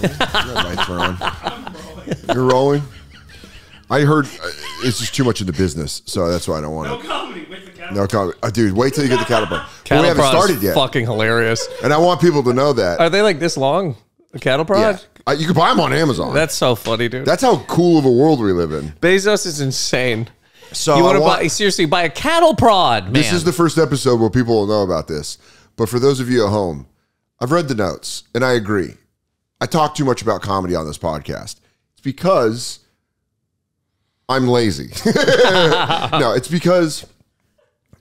Lights are on. You're rolling. I heard it's just too much in the business, so that's why I don't want No comedy. Wait for the cattle. No comedy. Dude, wait till you get the cattle prod. Cattle we haven't prod started is yet. Fucking hilarious. And I want people to know that. Are they like this long? A cattle prod? Yeah. You can buy them on Amazon. That's so funny, dude. That's how cool of a world we live in. Bezos is insane. So you want to buy, seriously, buy a cattle prod, man. This is the first episode where people will know about this. But for those of you at home, I've read the notes, and I agree. I talk too much about comedy on this podcast. It's because I'm lazy. No, it's because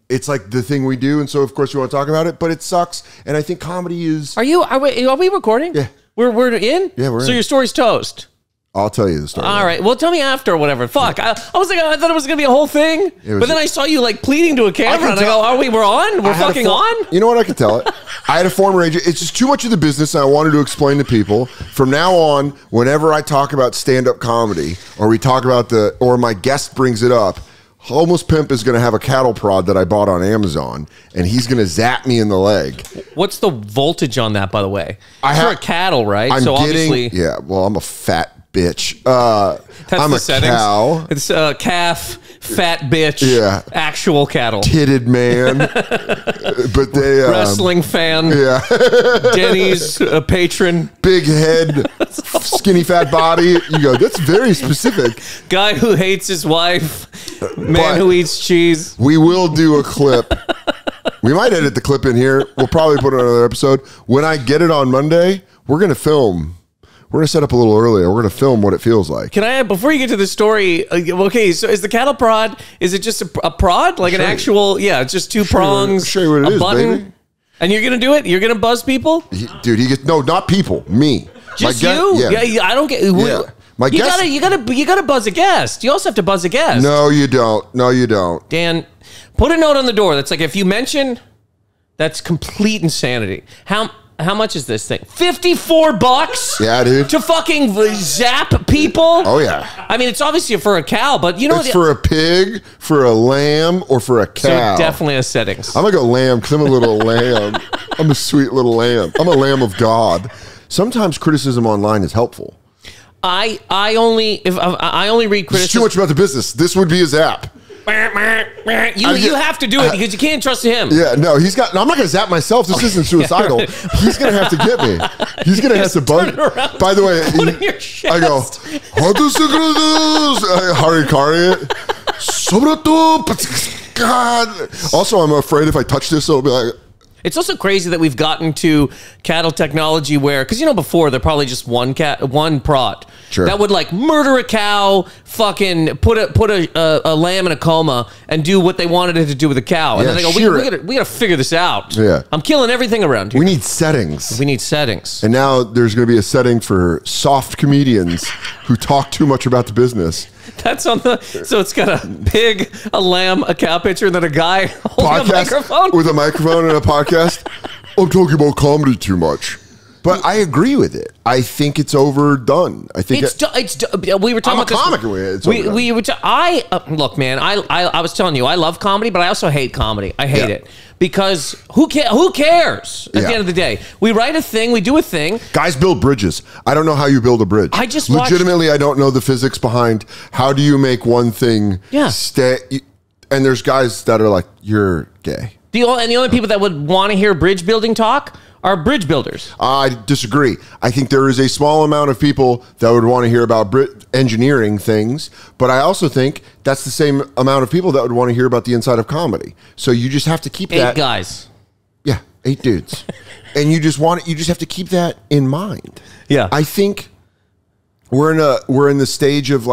it's like the thing we do, and so of course we want to talk about it, but it sucks. And I think comedy is... Are we recording? Yeah. We're in? Yeah, we're in. So your story's toast. I'll tell you the story. All right. Well, tell me after or whatever. Fuck. I was like, I thought it was going to be a whole thing. But then I saw you like pleading to a camera and I go, we're on? We're fucking on? You know what? I can tell it. I had a former agent. It's just too much of the business. And I wanted to explain to people from now on, whenever I talk about stand-up comedy or we talk about or my guest brings it up, Homeless Pimp is going to have a cattle prod that I bought on Amazon, and he's going to zap me in the leg. What's the voltage on that, by the way? For a cattle, right? Obviously, yeah. Well, I'm a fat bitch. That's I'm the a settings. cow. It's calf, fat bitch, actual cattle, titted man. But they wrestling fan, Denny's patron, big head, skinny fat body. You go, that's very specific. Guy who hates his wife, man who eats cheese. We will do a clip. We might edit the clip in here. We'll probably put it on another episode. When I get it on Monday, we're going to film. We're going to set up a little earlier. We're going to film what it feels like. Can I, before you get to the story, okay, so is the cattle prod, is it just a prod? Like an actual, it's just two prongs, I'll show you what it is, button? baby. And you're going to do it? You're going to buzz people? Dude, he gets, no, not people, me. Just you? Yeah, I don't get, My guest, you gotta buzz a guest. You also have to buzz a guest. No, you don't. No, you don't. Dan, put a note on the door that's like, if you mention, that's complete insanity. How much is this thing? $54? Yeah, dude. To fucking zap people? Oh, yeah. I mean, it's obviously for a cow, but you know... It's for a pig, for a lamb, or for a cow. So definitely has settings. I'm going to go lamb because I'm a little lamb. I'm a sweet little lamb. I'm a lamb of God. Sometimes criticism online is helpful. I only read criticism. It's too much about the business. This would be a zap. You have to do it because you can't trust him. Yeah, no, he's got. No, I'm not going to zap myself. This isn't suicidal. He's going to have to get me. He's going to have to bug. By the way, I go. Harikari. God. Also, I'm afraid if I touch this, it'll be like. It's also crazy that we've gotten to cattle technology where, because before they're probably just one prod that would like murder a cow, fucking put a lamb in a coma and do what they wanted it to do with a cow, and then they go, we gotta figure this out. Yeah, I'm killing everything around here. We need settings. We need settings. And now there's going to be a setting for soft comedians who talk too much about the business. That's on the. So it's got a pig, a lamb, a cow picture, and then a guy holding a microphone with a microphone and a podcast. I'm talking about comedy too much, but I agree with it. I think it's overdone. I think we were talking about comic. This. We were. Look, man. I was telling you, I love comedy, but I also hate comedy. I hate it. Because who cares at the end of the day? We write a thing, we do a thing. Guys build bridges. I don't know how you build a bridge. I just legitimately, I don't know the physics behind how do you make one thing stay. And there's guys that are like, you're gay. The only people that would want to hear bridge building talk are bridge builders. I disagree. I think there is a small amount of people that would want to hear about engineering things, but I also think that's the same amount of people that would want to hear about the inside of comedy. So you just have to keep that. 8 guys. Yeah, 8 dudes. And you just have to keep that in mind. Yeah. I think we're in the stage of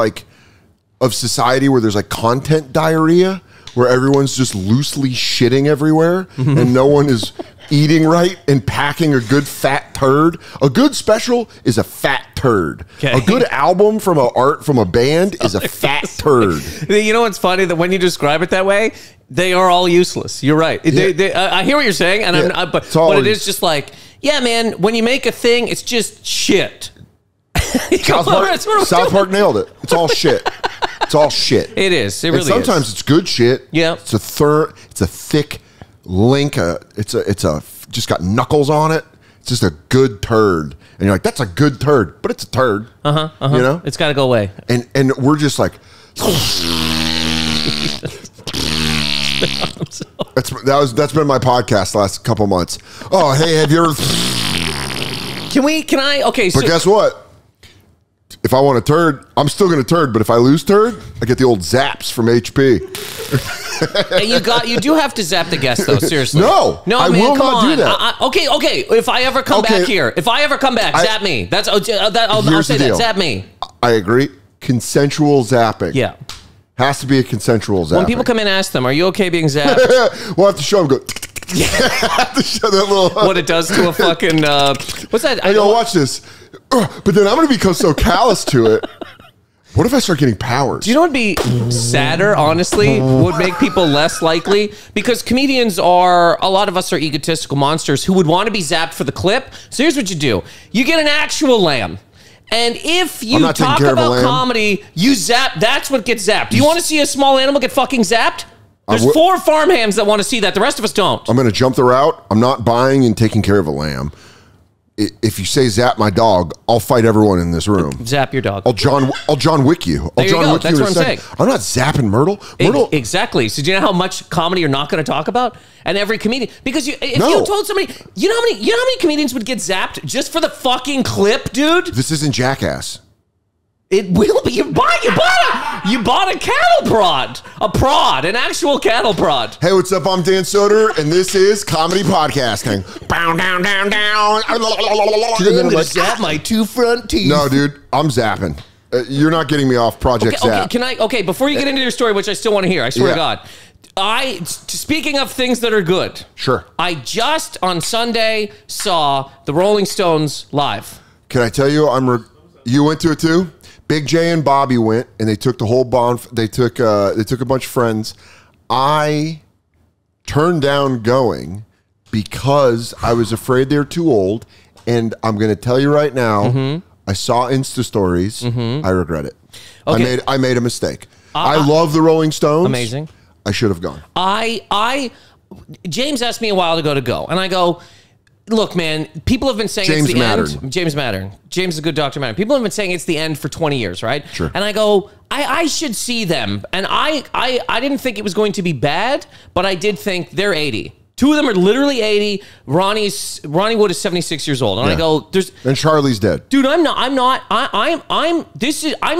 society where there's like content diarrhea, where everyone's just loosely shitting everywhere and no one is eating right and packing a good fat turd. A good special is a fat turd. Okay. A good album from a band is a fat turd. You know what's funny? That when you describe it that way, they are all useless. You're right. I hear what you're saying, and but it is just like, yeah, man, when you make a thing, it's just shit. South Park nailed it. It's all shit. It's all shit. It is. It really is. Sometimes it's good shit. Yeah. It's a thick link. It's just got knuckles on it. It's just a good turd. And you're like, that's a good turd, but it's a turd. You know? It's got to go away. And we're just like, that's been my podcast the last couple months. Oh, hey, have you ever? Can I? Okay, but guess what? If I want a turd, I'm still going to turd. But if I lose turd, I get the old zaps from HP. And you do have to zap the guest though. Seriously, no, I man, will come not on. do that. Okay. If I ever come back here, zap me. I'll say that. Zap me. I agree. Consensual zapping. Yeah. Has to be a consensual zapping. When people come in, ask them, "Are you okay being zapped?" We'll have to show them. Go. Have to show that little. What it does to a fucking. What's that? I go watch this, but then I'm going to become so callous to it. What if I start getting powers? Do you know what would be sadder, honestly? Would make people less likely? Because comedians a lot of us are egotistical monsters who would want to be zapped for the clip. So here's what you do. You get an actual lamb. And if you talk about comedy, you zap, that's what gets zapped. Do you want to see a small animal get fucking zapped? There's 4 farm hams that want to see that. The rest of us don't. I'm going to jump the route. I'm not buying and taking care of a lamb. If you say zap my dog, I'll fight everyone in this room. Zap your dog. I'll John Wick you. There you go. That's what I'm saying. I'm not zapping Myrtle. Exactly. So do you know how much comedy you're not going to talk about? And every comedian, because you told somebody, you know how many comedians would get zapped just for the fucking clip, dude? This isn't Jackass. It will be. You bought a cattle prod, an actual cattle prod. Hey, what's up? I'm Dan Soder, and this is Comedy Podcasting. Bow, down. I'm gonna zap my 2 front teeth. No, dude, I'm zapping. You're not getting me off Project Zap. Okay, before you get into your story, which I still want to hear, I swear to God. Speaking of things that are good. Sure. I just, on Sunday, saw the Rolling Stones live. Can I tell you, you went to it too? Big J and Bobby went, and they took the whole they took a bunch of friends. I turned down going because I was afraid they were too old. And I'm going to tell you right now, I saw Insta stories. I regret it. Okay. I made a mistake. I love the Rolling Stones. Amazing. I should have gone. James asked me a while ago to go, and I go, look, man, people have been saying it's the end. James Mattern. James is a good Dr. Mattern. People have been saying it's the end for 20 years, right? Sure. And I go, I should see them. And I didn't think it was going to be bad, but I did think they're 80. 2 of them are literally 80. Ronnie Wood is 76 years old. And I go, and Charlie's dead. Dude, I'm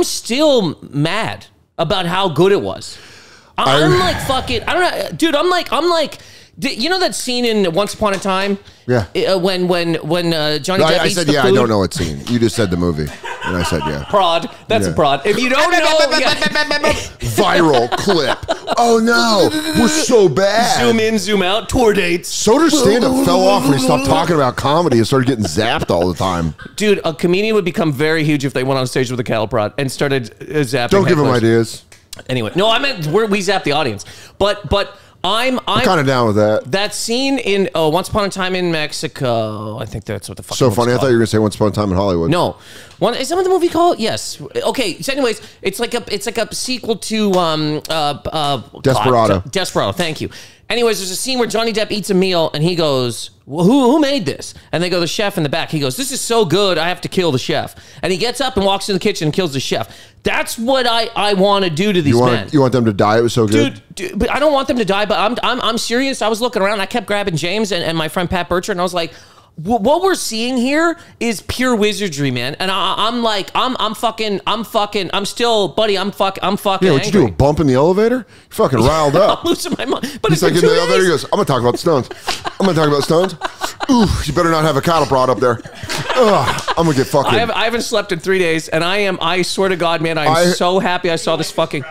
still mad about how good it was. I'm like, fuck it. I don't know. Dude, I'm like, you know that scene in Once Upon a Time? Yeah. When Johnny Depp eats said, the food? I don't know what scene. You just said the movie. And I said, yeah. Prod. That's a prod. If you don't know... Viral clip. Oh, no. We're so bad. Zoom in, zoom out. Tour dates. Soder's stand-up fell off when he stopped talking about comedy and started getting zapped all the time. Dude, a comedian would become very huge if they went on stage with a cattle prod and started zapping. Don't give him ideas. Anyway. No, I meant we zap the audience. But... I'm kind of down with that. That scene in Once Upon a Time in Mexico. I think that's what the fuck. So funny. I thought you were gonna say Once Upon a Time in Hollywood. No, is that what the movie called? Yes. Okay. So, anyways, it's like a sequel to Desperado. Desperado. Thank you. Anyways, there's a scene where Johnny Depp eats a meal and he goes, well, who made this? And they go, the chef in the back. He goes, this is so good, I have to kill the chef. And he gets up and walks in the kitchen and kills the chef. That's what I want to do to these men. You want them to die? It was so good. Dude, but I don't want them to die, but I'm serious. I was looking around. I kept grabbing James and my friend Pat Burchard, and I was like, what we're seeing here is pure wizardry, man. And I'm still, buddy, I'm fucking Yeah, what'd angry. you do, a bump in the elevator? You're fucking riled up. I'm losing my mind. But he's like in the elevator, he goes, I'm going to talk about the Stones. I'm going to talk about Stones. Ooh, you better not have a cattle prod up there. Ugh, I'm going to get fucking... I haven't slept in 3 days, and I swear to God, man, I'm so happy I saw this fucking...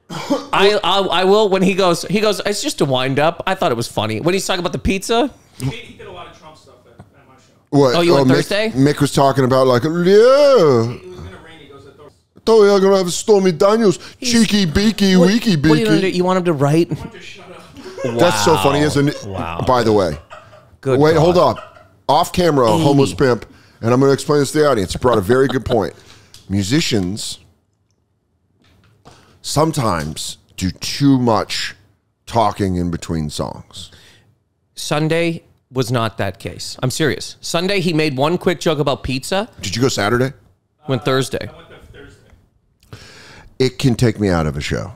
I will, when he goes, it's just a wind up. I thought it was funny. When he's talking about the pizza... He did a lot of Trump stuff at my show. What? Oh, you went Thursday? Mick was talking about like, yeah. It was going to rain. He goes, I thought we were going to have Stormy Daniels. Cheeky, beaky, weaky, beaky. What are you going to do? You want him to write? to shut up. Wow. That's so funny, isn't it? Wow. By the way. Good Wait, God. hold up. Off camera, a homeless pimp, and I'm going to explain this to the audience. Brought a very good point. Musicians sometimes do too much talking in between songs. Sunday, was not that case. I'm serious. Sunday, he made one quick joke about pizza. Did you go Saturday? Went Thursday. I went there Thursday. It can take me out of a show.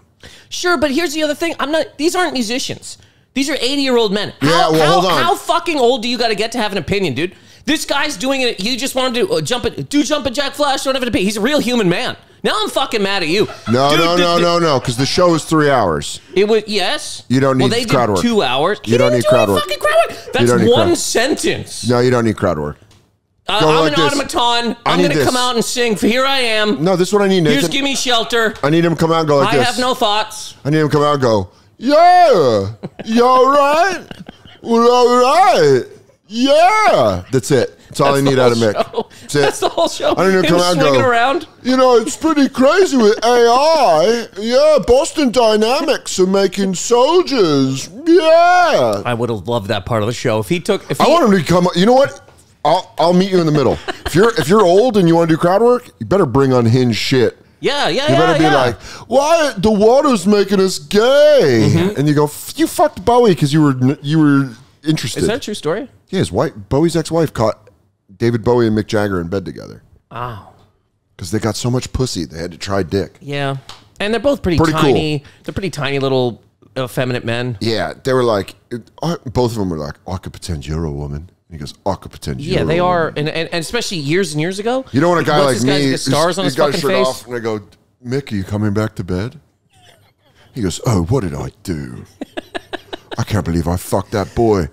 Sure, but here's the other thing. These aren't musicians. These are 80-year-old men. Hold on. How fucking old do you got to get to have an opinion, dude? This guy's doing it. You just want him to jumping Jack Flash. Don't have an opinion. He's a real human man. Now I'm fucking mad at you. No, because the show is 3 hours. It was, yes. You don't need they crowd did work. 2 hours. You don't need crowd work. Fucking crowd work. That's one sentence. No, you don't need crowd work. I'm an automaton. I'm going to come out and sing. For here I am. No, this is what I need, Nathan. Here's give me shelter. I need him to come out and go like this. I have no thoughts. I need him to come out and go, yeah. You all right? We're all right. Yeah. That's it. That's all I need out of Mick. That's it. That's the whole show. I need him to come out and go, around. You know, it's pretty crazy with AI. Yeah, Boston Dynamics are making soldiers. Yeah. I would have loved that part of the show. I want him to come. You know what? I'll meet you in the middle. If you're old and you want to do crowd work, you better bring unhinged shit. Yeah. You better be like, why the water's making us gay? And you go, you fucked Bowie because you were interested. Is that a true story? Yeah, his wife, Bowie's ex-wife, caught David Bowie and Mick Jagger in bed together. Wow. Because they got so much pussy, they had to try dick. Yeah, and they're both pretty tiny. Cool. They're pretty tiny little effeminate men. Yeah, they were like, both of them were like, I could pretend you're a woman. And he goes, I could pretend you're a woman. Yeah, they are, and especially years and years ago. You know when a guy like me, get stars on his got fucking shirt face? off, and I go, Mick, are you coming back to bed? He goes, oh, what did I do? I can't believe I fucked that boy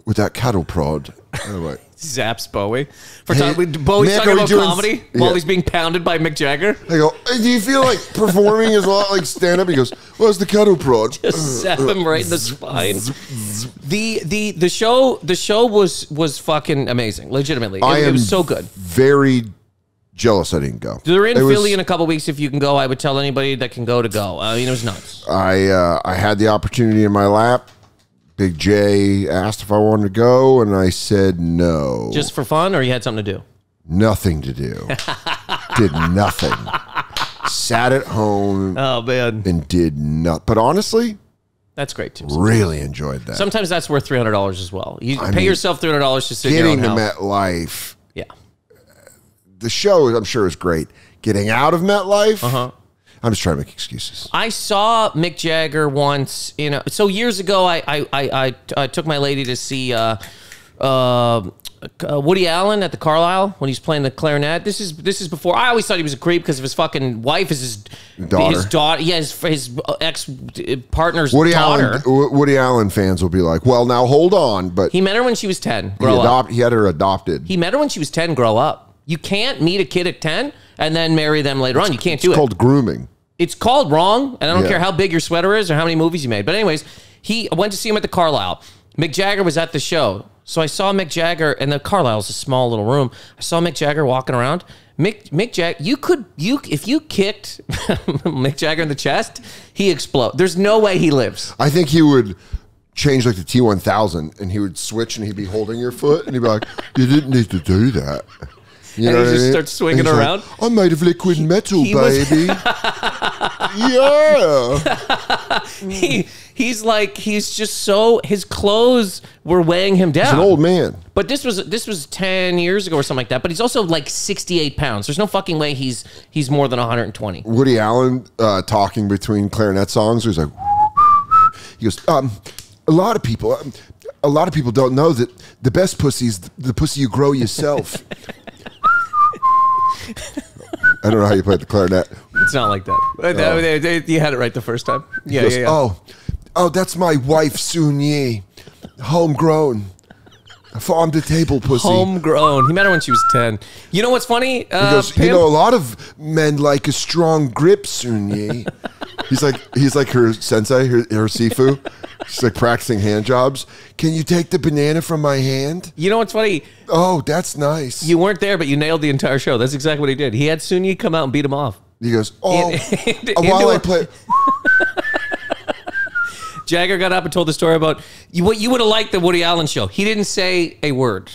with that cattle prod. Anyway. Zaps Bowie. Bowie's talking about comedy while he's being pounded by Mick Jagger. I go, hey, do you feel like performing is a lot like stand-up? He goes, what's the cattle prod? Just zap him right in the spine. The show was fucking amazing. Legitimately. It was so good. Very jealous I didn't go. They're in Philly in a couple weeks. If you can go, I would tell anybody that can go to go. I mean, it was nuts. I had the opportunity in my lap. Big J asked if I wanted to go, and I said no. Just for fun, or you had something to do? Nothing to do. Did nothing. Sat at home. Oh, man. And did nothing. But honestly, that's great, too. Really enjoyed that. Sometimes that's worth $300 as well. You pay yourself $300 to sit in your own house. Getting to MetLife. Yeah. The show, I'm sure, is great. Getting out of MetLife. I'm just trying to make excuses. I saw Mick Jagger once so years ago. I took my lady to see Woody Allen at the Carlisle when he's playing the clarinet. This is before. I always thought he was a creep because of his fucking wife is his daughter. Yeah, his ex partner's daughter. Woody Allen fans will be like, well, now hold on, but he met her when she was 10. He had her adopted. He met her when she was 10. Grow up. You can't meet a kid at 10 and then marry them later on. You can't do it. It's called grooming. It's called wrong, and I don't care how big your sweater is or how many movies you made. But anyways, I went to see him at the Carlisle. Mick Jagger was at the show. So I saw Mick Jagger, and the Carlisle's a small little room. I saw Mick Jagger walking around. Mick Jagger, if you kicked Mick Jagger in the chest, he explode. There's no way he lives. I think he would change like the T1000, and he would switch, and he'd be holding your foot, and he'd be like, you didn't need to do that. You and he just starts swinging around. Like, I'm made of liquid metal, baby. Yeah. He's just so, his clothes were weighing him down. He's an old man. But this was 10 years ago or something like that. But he's also like 68 pounds. There's no fucking way he's more than 120. Woody Allen talking between clarinet songs. He's like, he goes, a lot of people don't know that the best pussy is the pussy you grow yourself. I don't know how you play the clarinet. It's not like that. You had it right the first time. Yeah, goes, yeah. Oh, that's my wife, Soon Yi. Homegrown. Farm to table pussy. Homegrown. He met her when she was 10. You know what's funny? He goes, you know, a lot of men like a strong grip, Soon Yi. He's like her sensei, her sifu. She's like practicing hand jobs. Can you take the banana from my hand? You know what's funny? Oh, that's nice. You weren't there, but you nailed the entire show. That's exactly what he did. He had Soon Yi come out and beat him off. He goes, while I play... Jagger got up and told the story about what you would have liked the Woody Allen show. He didn't say a word.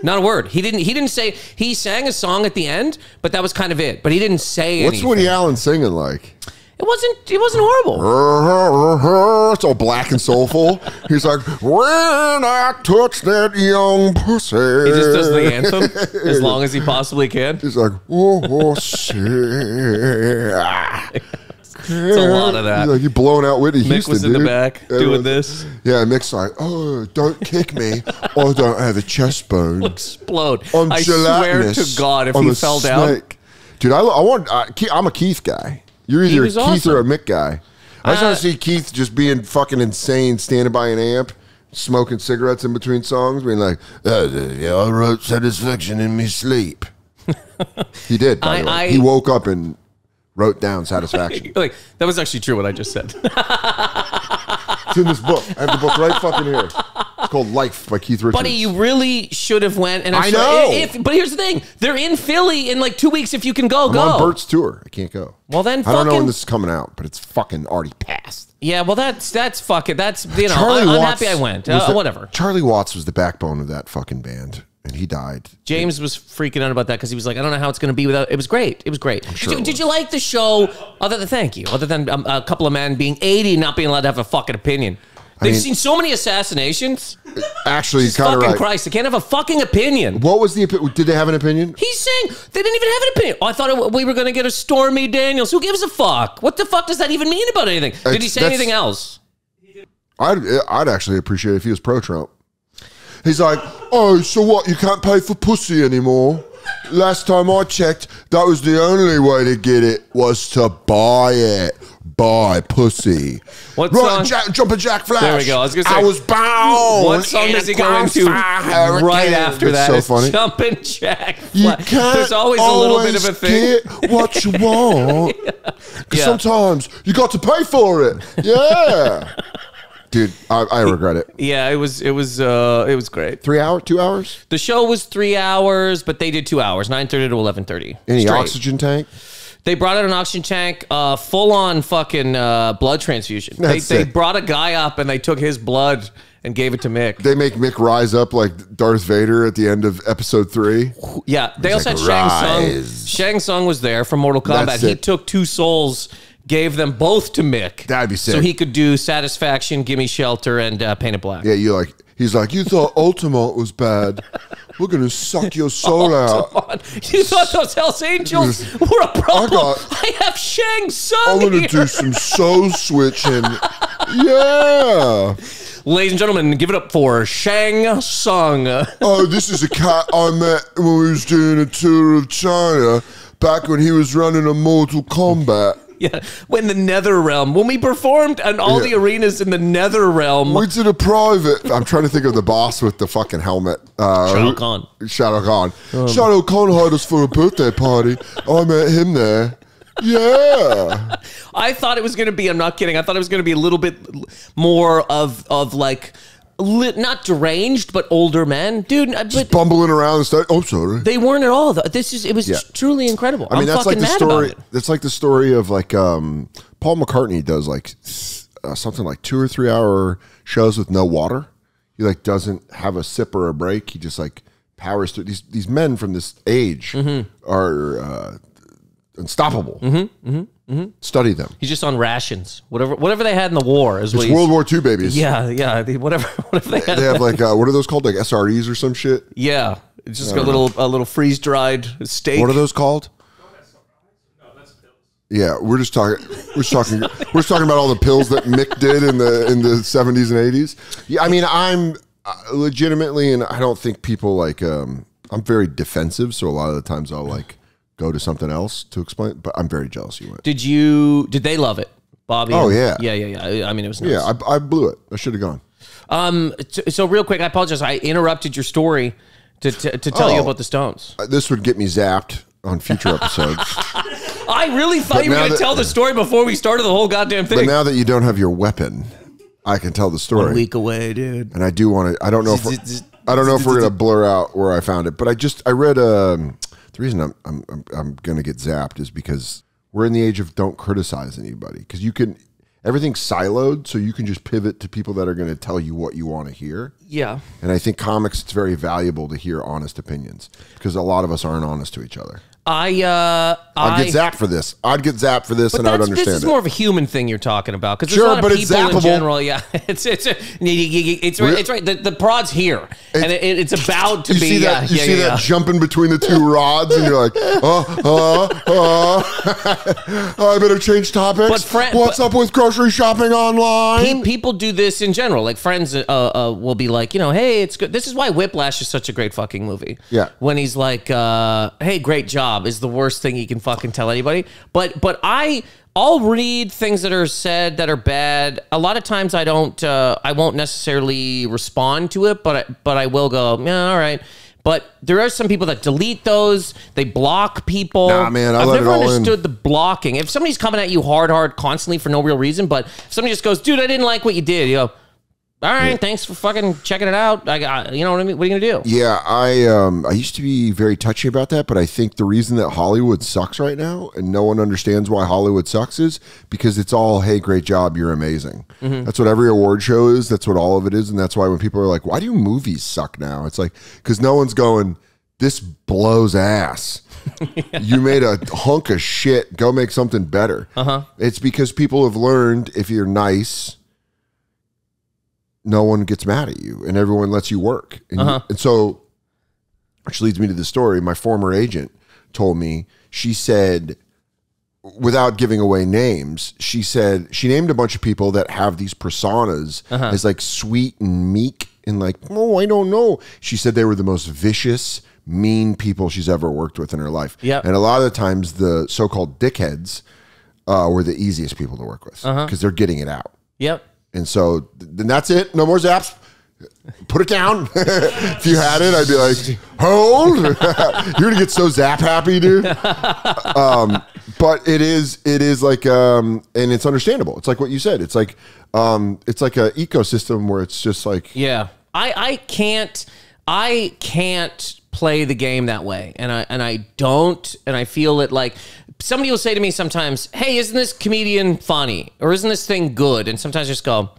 Not a word. He didn't say, he sang a song at the end, but that was kind of it. But he didn't say anything. What's Woody Allen singing like? It wasn't horrible. It's all black and soulful. He's like, when I touch that young pussy. He just does the anthem as long as he possibly can. He's like, oh, shit. It's a lot of that. He's blowing out Whitney Houston, Mick was in the back doing this. Yeah, Mick's like, oh, don't kick me or don't have a chest bone. Explode. I swear to God, if he fell down. Dude, I'm a Keith guy. You're either a Keith awesome. Or a Mick guy. I just want to see Keith just being fucking insane, standing by an amp, smoking cigarettes in between songs, being like, I wrote Satisfaction in me sleep. He did, by the way. He woke up and wrote down Satisfaction. Like, that was actually true what I just said. It's in this book. I have the book right fucking here. It's called Life by Keith Richards. Buddy, you really should have went. And I know. But here's the thing. They're in Philly in like 2 weeks. If you can go, go. I'm on Bert's tour. I can't go. Well, then I don't know when this is coming out, but it's fucking already passed. Yeah, well, that's fucking, that's, you know, I'm happy I went. Whatever. Charlie Watts was the backbone of that fucking band. And he died. James was freaking out about that because he was like, I don't know how it's going to be without. It was great. It was great. Did you like the show? Thank you. Other than a couple of men being 80, not being allowed to have a fucking opinion. They've seen so many assassinations. Actually, he's kind of right. Christ, they can't have a fucking opinion. What was the opinion? Did they have an opinion? He's saying they didn't even have an opinion. Oh, I thought we were going to get a Stormy Daniels. Who gives a fuck? What the fuck does that even mean about anything? Did he say anything else? I'd actually appreciate it if he was pro-Trump. He's like, oh, so what? You can't pay for pussy anymore? Last time I checked, that was the only way to get it was to buy it. Buy pussy. What right, song? Jumpin' Jack Flash. There we go. I was going to say. I was bound. What song does he go into right after that? It's so funny. Jumpin' Jack Flash. You can't There's always a little bit of a thing. Get what you want. Because sometimes you got to pay for it. Yeah. Dude, I regret it. Yeah, it was great. 3 hours, 2 hours? The show was 3 hours, but they did 2 hours, 9:30 to 11:30. Any oxygen tank? They brought out an oxygen tank, full on fucking blood transfusion. They brought a guy up and they took his blood and gave it to Mick. They make Mick rise up like Darth Vader at the end of episode 3. Yeah, they also had Shang Tsung. Shang Tsung was there from Mortal Kombat. He took 2 souls. Gave them both to Mick. That'd be sick. So he could do Satisfaction, Gimme Shelter, and Paint It Black. Yeah, he's like, you thought Ultimate was bad. We're going to suck your soul out. You thought those Hells Angels were a problem. I have Shang Tsung I'm going to do some soul switching. Yeah. Ladies and gentlemen, give it up for Shang Tsung. Oh, this is a cat I met when we was doing a tour of China back when he was running a Mortal Kombat. Yeah, when the Nether Realm, when we performed in all the arenas in the Nether Realm. We did a private. I'm trying to think of the boss with the fucking helmet. Shao Kahn. Shao Kahn. Shao Kahn hired us for a birthday party. I met him there. Yeah. I thought it was going to be, I'm not kidding, I thought it was going to be a little bit more of like, not deranged, but older men, dude. Just bumbling around and stuff. Oh, sorry. They weren't at all. It was truly incredible. I mean, that's like the story. That's like the story of like Paul McCartney does like something like 2 or 3 hour shows with no water. He like doesn't have a sip or a break. He just like powers through. These men from this age are unstoppable. Study them. He's just on rations. Whatever they had in the war. It's World War II babies. Yeah. Whatever they had. They have like, what are those called? Like SREs or some shit? Yeah. It's just a little freeze-dried steak. What are those called? No, that's pills. Yeah, we're just talking about all the pills that Mick did in the 70s and 80s. Yeah, I mean, I'm legitimately, and I don't think people like, I'm very defensive, so a lot of the times I'll like go to something else to explain, but I'm very jealous you went. Did they love it, Bobby? Oh, yeah. Yeah. I mean, it was nice. Yeah, I blew it. I should have gone. So real quick, I apologize. I interrupted your story to tell you about the Stones. This would get me zapped on future episodes. I really thought you were going to tell the story before we started the whole goddamn thing. But now that you don't have your weapon, I can tell the story. 1 week away, dude. And I do want to, I don't know if we're going to blur out where I found it, but I read, the reason I'm gonna get zapped is because we're in the age of don't criticize anybody, because everything's siloed, so you can just pivot to people that are going to tell you what you want to hear. Yeah. And I think comics, it's very valuable to hear honest opinions, because a lot of us aren't honest to each other. I'd get zapped for this. I'd get zapped for this, and I would understand it. This is more of a human thing you're talking about, because there's a lot of people it's in general. Yeah, it's right. The prod's here, and it's about to be. You see that jumping between the two rods, and you're like, I better change topics. What's up with grocery shopping online? People do this in general. Like friends will be like, hey, it's good. This is why Whiplash is such a great fucking movie. Yeah, when he's like, hey, great job, is the worst thing you can fucking tell anybody. But I'll read things that are said that are bad. A lot of times I won't necessarily respond to it, but I will go, yeah, all right. But there are some people that delete those. They block people. Nah, man, I've never understood the blocking. If somebody's coming at you hard constantly for no real reason, but if somebody just goes, dude, I didn't like what you did, you go, all right, thanks for fucking checking it out. You know what I mean? What are you gonna do? Yeah, I used to be very touchy about that, but I think the reason that Hollywood sucks right now, and no one understands why Hollywood sucks, is because it's all, hey, great job, you're amazing. That's what every award show is. That's what all of it is, and that's why when people are like, why do movies suck now? It's like, because no one's going, this blows ass. You made a hunk of shit. Go make something better. It's because people have learned if you're nice, no one gets mad at you and everyone lets you work. And so, which leads me to the story. My former agent told me, she said, without giving away names, she said she named a bunch of people that have these personas as like sweet and meek and like, oh, I don't know. She said they were the most vicious, mean people she's ever worked with in her life. And a lot of the times the so-called dickheads were the easiest people to work with because they're getting it out. And so then that's it. No more zaps. Put it down. If you had it, I'd be like, hold. You're gonna get so zap happy, dude. But it is like, and it's understandable. It's like what you said. It's like an ecosystem where it's just like, yeah. I can't play the game that way, and I don't, and I feel it like. Somebody will say to me sometimes, hey, isn't this comedian funny? Or isn't this thing good? And sometimes I just go,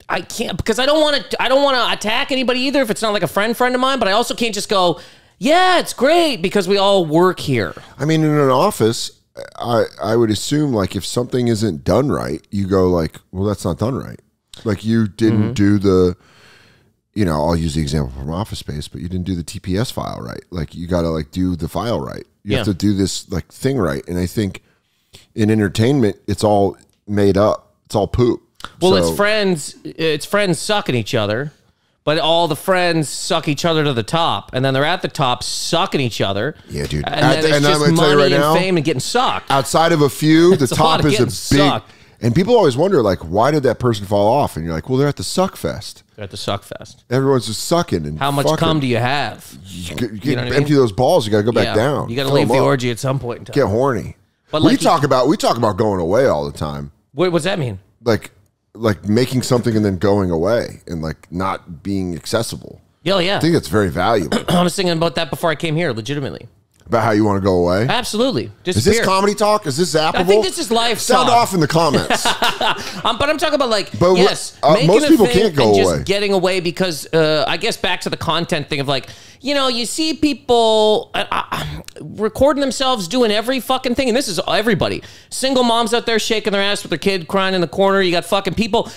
I can't, because I don't want to attack anybody either if it's not like a friend of mine, but I also can't just go, yeah, it's great, because we all work here. I mean, in an office, I would assume like if something isn't done right, you go like, well, that's not done right. Like you didn't do the, I'll use the example from Office Space, but you didn't do the TPS file right. Like you got to like do the file right. You have to do this like thing right. And I think in entertainment, it's all made up. It's all poop. Well, so, it's friends sucking each other, but all the friends suck each other to the top. And then they're at the top sucking each other. Yeah, dude. And then it's just money and fame and getting sucked. Outside of a few, the top is a big... Sucked. And people always wonder, like, why did that person fall off? And you're like, well, they're at the suck fest. They're at the suck fest. Everyone's just sucking. And how much cum do you have? You know empty those balls. You got to go back down. You got to leave the orgy at some point in time. Get horny. But we talk about going away all the time. What's that mean? Like making something and then going away and like not being accessible. Yeah. I think that's very valuable. I was thinking about that before I came here, legitimately. About how you want to go away? Absolutely. Is this comedy talk? Is this zappable? I think this is life Sound talk. off in the comments. But I'm talking about like, yes, most people can't go away. Just getting away because I guess back to the content thing of like, you see people recording themselves doing every fucking thing. And this is everybody. Single moms out there shaking their ass with their kid crying in the corner. You got fucking people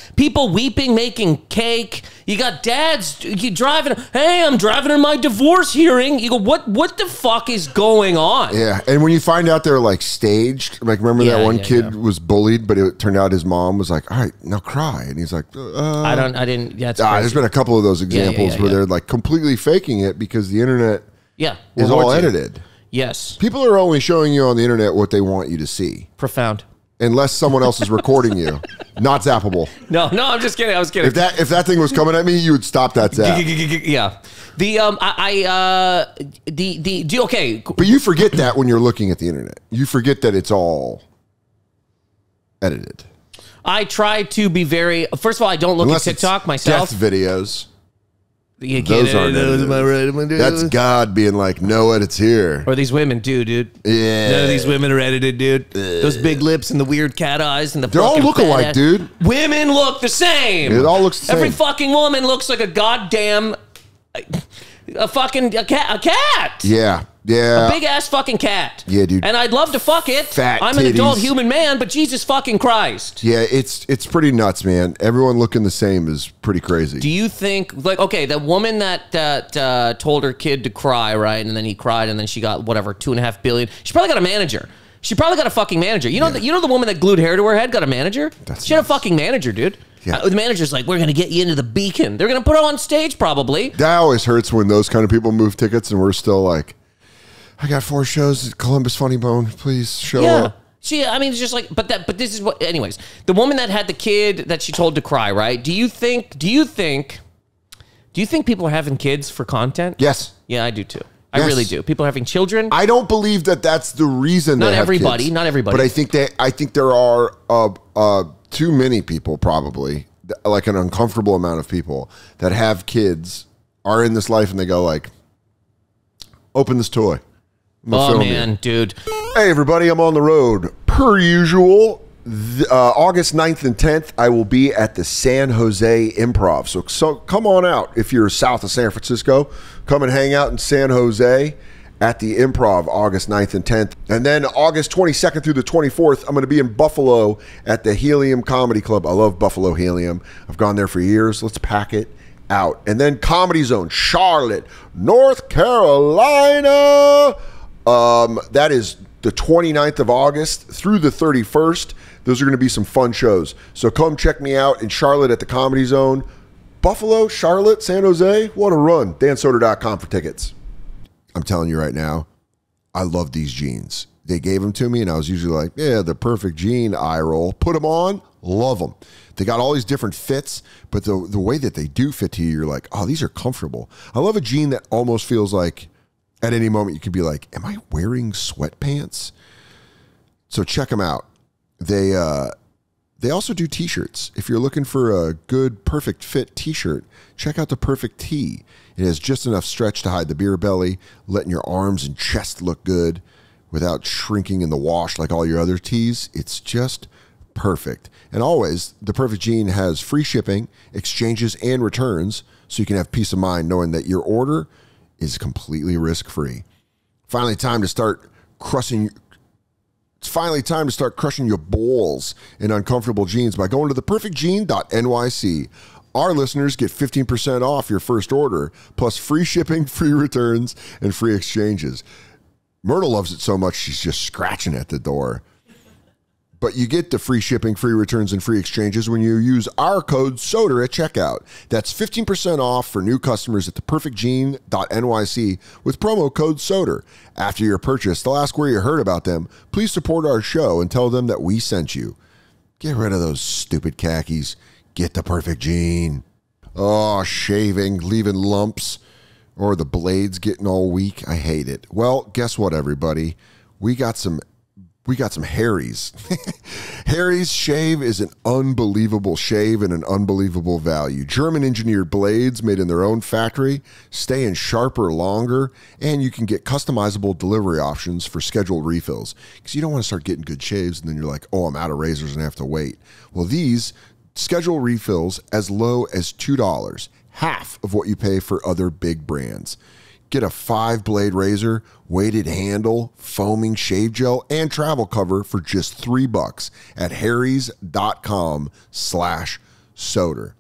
weeping, making cake. You got dads driving. Hey, I'm driving in my divorce hearing. You go, what the fuck is going on? Yeah, and when you find out they're like staged, like remember that one kid was bullied, but it turned out his mom was like, all right, now cry. And he's like, I didn't. Yeah, there's been a couple of those examples where they're like completely faking it because the internet is all edited. Yes. People are only showing you on the internet what they want you to see. Profound. Unless someone else is recording you. Not zappable. No, I'm just kidding. I was kidding. If that thing was coming at me, you would stop that zap. Yeah. Okay. But you forget that when you're looking at the internet. You forget that it's all edited. I try to be very, first of all, I don't look at TikTok myself. Death videos. You those aren't edited. That's God being like, no edits here. Or these women do, dude. Yeah. None of these women are edited, dude. Those big lips and the weird cat eyes and the they all look alike, dude. Women look the same. It all looks the same. Every fucking woman looks like a goddamn a cat. Yeah. Yeah. A big ass fucking cat. Yeah, dude. And I'd love to fuck it. Fat I'm titties. an adult human man, but Jesus fucking Christ. Yeah, it's pretty nuts, man. Everyone looking the same is pretty crazy. Do you think, like, okay, the woman that told her kid to cry, right? And then he cried, and then she got, whatever, $2.5 billion. She probably got a manager. She probably got a fucking manager. You know, you know the woman that glued hair to her head got a manager? She had a fucking manager, dude. Yeah. The manager's like, we're going to get you into the Beacon. They're going to put her on stage, probably. That always hurts when those kind of people move tickets, and we're still like, I got 4 shows at Columbus Funny Bone. Please show up. I mean, it's just like, but this is what, anyways, the woman that had the kid that she told to cry, right? Do you think people are having kids for content? Yes. Yeah, I do too. I really do. People are having children. I don't believe that that's the reason. Not they have everybody. kids. Not everybody. But I think there are too many people, probably like an uncomfortable amount of people that have kids, are in this life, and they go like, open this toy. Oh man, dude. Hey everybody, I'm on the road per usual. August 9th and 10th, I will be at the San Jose Improv. So come on out if you're south of San Francisco. Come and hang out in San Jose at the Improv August 9th and 10th. And then August 22nd through the 24th, I'm going to be in Buffalo at the Helium Comedy Club. I love Buffalo Helium. I've gone there for years. Let's pack it out. And then Comedy Zone, Charlotte, North Carolina. That is the 29th of August through the 31st. Those are going to be some fun shows. So come check me out in Charlotte at the Comedy Zone. Buffalo, Charlotte, San Jose. What a run. DanSoder.com for tickets. I'm telling you right now, I love these jeans. They gave them to me, and I was usually like, yeah, the perfect jean, eye roll. Put them on, love them. They got all these different fits, but the way that they do fit to you, you're like, oh, these are comfortable. I love a jean that almost feels like at any moment you could be like, am I wearing sweatpants? So check them out. They also do t-shirts. If you're looking for a good, perfect fit t-shirt, check out the Perfect Tee. It has just enough stretch to hide the beer belly, letting your arms and chest look good without shrinking in the wash like all your other tees. It's just perfect. And always, the Perfect Jean has free shipping, exchanges, and returns, so you can have peace of mind knowing that your order is completely risk-free. Finally, time to start crushing. It's finally time to start crushing your balls in uncomfortable jeans by going to theperfectjean.nyc. Our listeners get 15% off your first order, plus free shipping, free returns, and free exchanges. Myrtle loves it so much she's just scratching at the door. But you get the free shipping, free returns, and free exchanges when you use our code SODER at checkout. That's 15% off for new customers at theperfectjean.nyc with promo code SODER. After your purchase, they'll ask where you heard about them. Please support our show and tell them that we sent you. Get rid of those stupid khakis. Get the Perfect Jean. Oh, shaving, leaving lumps, or the blades getting all weak. I hate it. Well, guess what, everybody? We got some Harry's. Harry's shave is an unbelievable shave and an unbelievable value. German engineered blades made in their own factory, staying sharper longer, and you can get customizable delivery options for scheduled refills. Because you don't want to start getting good shaves and then you're like, oh, I'm out of razors and I have to wait. Well, these schedule refills as low as $2, half of what you pay for other big brands. Get a 5-blade razor, weighted handle, foaming shave gel, and travel cover for just $3 at harrys.com/soder.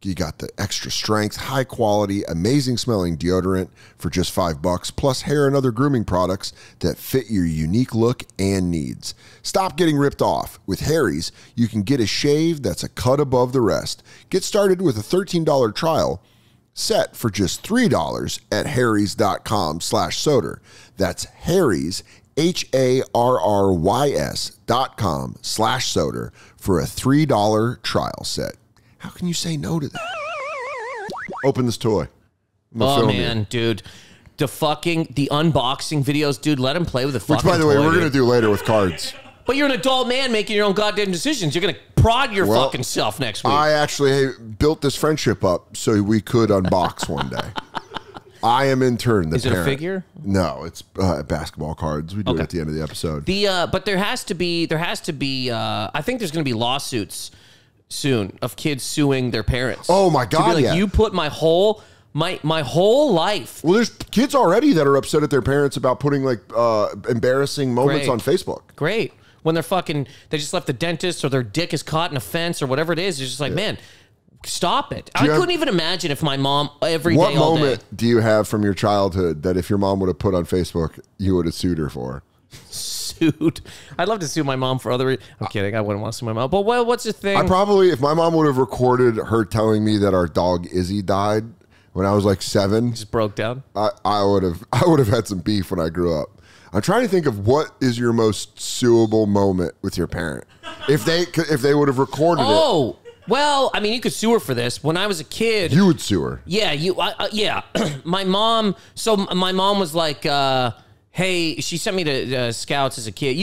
You got the extra strength, high quality, amazing smelling deodorant for just $5, plus hair and other grooming products that fit your unique look and needs. Stop getting ripped off. With Harry's, you can get a shave that's a cut above the rest. Get started with a $13 trial set for just $3 at harrys.com/soder. That's Harry's, HARRYS.com/soder for a $3 trial set. How can you say no to that? Open this toy. Oh, man, dude. The unboxing videos, dude, let him play with the fucking toy. Which, by the way, we're going to do later with cards. But you're an adult man making your own goddamn decisions. You're going to prod your fucking self next week. I actually built this friendship up so we could unbox one day. I am in turn the parent. Is it a figure? No, it's basketball cards. We do it at the end of the episode. But there has to be, I think there's going to be lawsuits soon of kids suing their parents. Oh my God, you put my whole My whole life. Well, there's kids already that are upset at their parents about putting like embarrassing moments on Facebook. Great. When they just left the dentist or their dick is caught in a fence or whatever it is. It's just like, man, stop it. I couldn't even imagine if my mom every day, all day. What moment do you have from your childhood that if your mom would have put on Facebook, you would have sued her for? Sued? I'd love to sue my mom for other reasons. I'm kidding. I wouldn't want to sue my mom. But what's the thing? I probably, if my mom would have recorded her telling me that our dog Izzy died when I was like 7, just broke down. I would have had some beef when I grew up. I'm trying to think of what is your most suable moment with your parent. If they would have recorded it. Oh, well, I mean, you could sue her for this. When I was a kid, you would sue her. Yeah, yeah. My mom. So my mom was like, hey, she sent me to Scouts as a kid.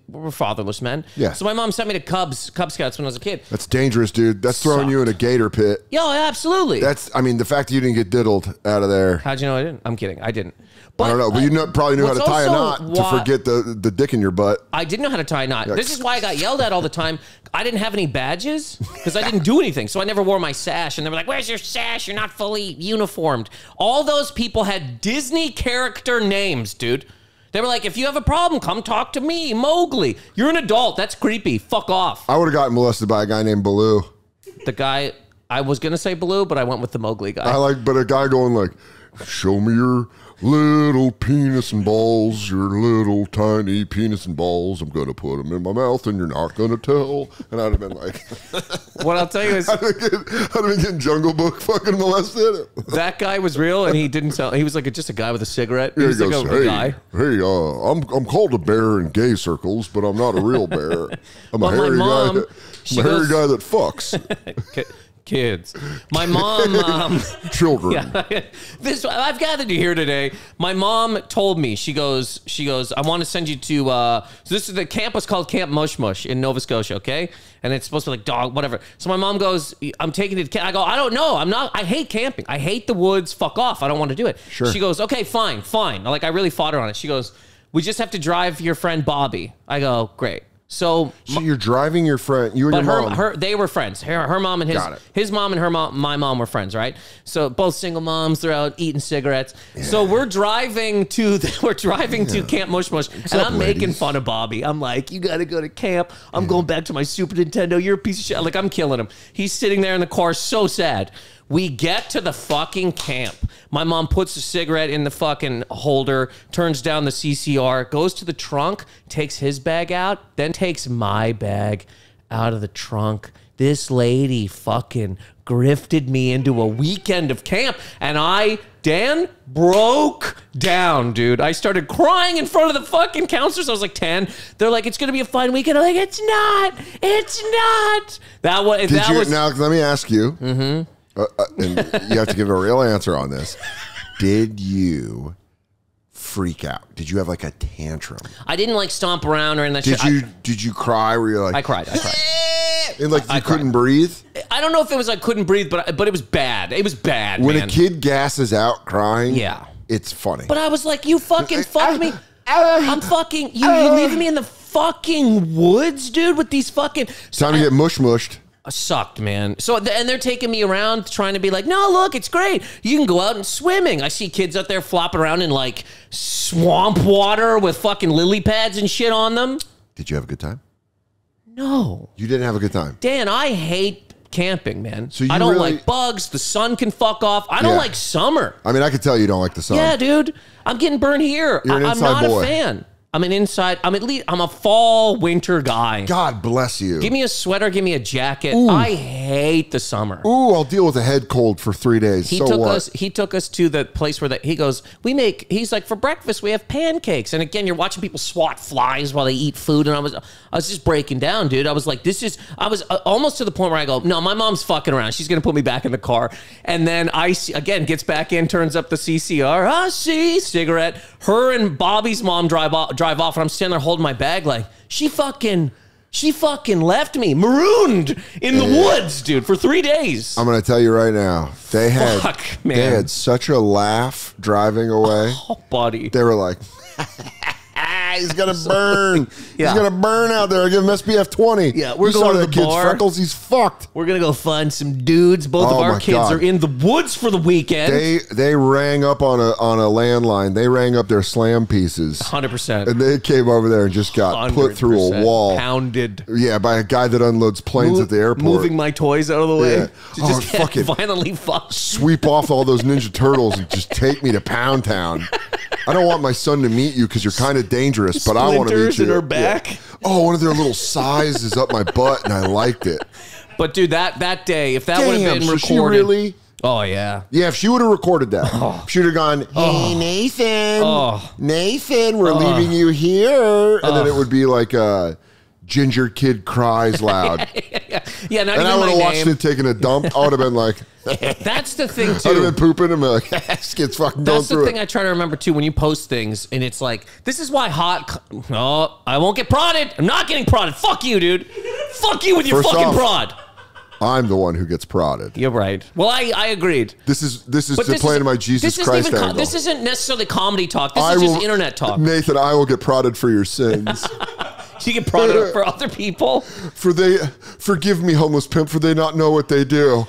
We're fatherless men. Yeah. So my mom sent me to Cub Scouts when I was a kid. That's dangerous, dude. That's throwing you in a gator pit. Yo, absolutely. I mean, the fact that you didn't get diddled out of there. How'd you know I didn't? I'm kidding. I didn't. But, I don't know, but you probably knew how to tie a knot to forget the dick in your butt. I didn't know how to tie a knot. This is why I got yelled at all the time. I didn't have any badges because I didn't do anything. So I never wore my sash. And they were like, where's your sash? You're not fully uniformed. All those people had Disney character names, dude. They were like, if you have a problem, come talk to me, Mowgli. You're an adult. That's creepy. Fuck off. I would have gotten molested by a guy named Baloo. The guy, I was going to say Baloo, but I went with the Mowgli guy. But a guy going like, show me your little penis and balls, your little tiny penis and balls. I'm going to put them in my mouth and you're not going to tell. And I'd have been like... What I'll tell you is... I'd have been getting Jungle Book fucking molested. That guy was real and he didn't tell... He was like just a guy with a cigarette. He was like a guy. Hey, I'm called a bear in gay circles, but I'm not a real bear. I'm a hairy guy that fucks. Kids. My mom... Children. Yeah, I've gathered you here today. My mom told me, she goes, I want to send you to, so this is the camp was called Camp Mush Mush in Nova Scotia, okay? And it's supposed to be like dog, whatever. So my mom goes, I'm taking it to camp. I go, I don't know. I hate camping. I hate the woods. Fuck off. I don't want to do it. Sure. She goes, okay, fine. Like, I really fought her on it. She goes, we just have to drive your friend Bobby. I go, great. So you're driving your friend, you and your mom. They were friends. Her mom and his mom and my mom were friends, right? So both single moms, they're out eating cigarettes. Yeah. So we're driving to Camp Mush Mush, and I'm making fun of Bobby. I'm like, you got to go to camp. I'm going back to my Super Nintendo. You're a piece of shit. Like, I'm killing him. He's sitting there in the car, so sad. We get to the fucking camp. My mom puts a cigarette in the fucking holder, turns down the CCR, goes to the trunk, takes his bag out, then takes my bag out of the trunk. This lady fucking grifted me into a weekend of camp, and Dan, broke down, dude. I started crying in front of the fucking counselors. I was like 10. They're like, it's going to be a fun weekend. I'm like, it's not. It's not. Now, let me ask you. Mm-hmm. And you have to give a real answer on this. Did you freak out? Did you have like a tantrum? I didn't like stomp around or anything. Did you cry? Were you like... I cried. And like you couldn't breathe? I don't know if it was I couldn't breathe, but it was bad. It was bad, When a kid gasses out crying, yeah, it's funny. But I was like, you fucking fucked me. I'm fucking... You leaving me in the fucking woods, dude, with these fucking... Time to get mushed. Sucked, man. So, and they're taking me around trying to be like, no, look, it's great. You can go out and swimming. I see kids out there flopping around in like swamp water with fucking lily pads and shit on them. Did you have a good time? No. You didn't have a good time? Dan, I hate camping, man. So I don't like bugs. The sun can fuck off. I don't like summer. I mean, I could tell you don't like the sun. Yeah, dude. I'm getting burned here. You're an inside boy. A fan. I'm a fall, winter guy. God bless you. Give me a sweater, give me a jacket. Ooh. I hate the summer. Ooh, I'll deal with a head cold for 3 days. He took us to the place where he goes, he's like, for breakfast, we have pancakes. And again, you're watching people swat flies while they eat food. And I was just breaking down, dude. I was like, I was almost to the point where I go, no, my mom's fucking around. She's going to put me back in the car. And then gets back in, turns up the CCR. Cigarette. Her and Bobby's mom drive off, and I'm standing there holding my bag like, she fucking left me marooned in the woods, dude, for 3 days. I'm going to tell you right now, they had such a laugh driving away. Oh, buddy. They were like, He's gonna burn. He's gonna burn out there. I give him SPF 20. Yeah, we're going to the kid's bar. freckles. He's fucked. We're gonna go find some dudes. Both of our kids are in the woods for the weekend. They rang up on a landline. They rang up their slam pieces. 100%. And they came over there and just got put through a wall. Pounded. Yeah, by a guy that unloads planes at the airport. Moving my toys out of the way. Yeah. To just get violently fucked. Sweep off all those Ninja Turtles and just take me to Pound Town. I don't want my son to meet you because you're kind of dangerous, but I want to meet you. In her back. Yeah. Oh, one of their little sighs is up my butt, and I liked it. But dude, that day, if that would have been recorded, she really? Oh yeah, yeah. If she would have recorded that, she would have gone, "Hey Nathan, Nathan, we're leaving you here," and then it would be like a ginger kid cries loud. Yeah, not and even I would have my watched name. it taking a dump. I would have been like, that's the thing too. I'd have been pooping and be like, this kid's fucking going through it. That's the thing I try to remember too when you post things, and it's like, this is why oh, I won't get prodded. I'm not getting prodded. Fuck you, dude. Fuck you with your fucking prod. I'm the one who gets prodded. You're right. Well, I agreed. This is to play into my Jesus Christ angle. This isn't necessarily comedy talk. This is just internet talk. Nathan, I will get prodded for your sins. You get prodded for other people. Forgive me, homeless pimp, for they not know what they do.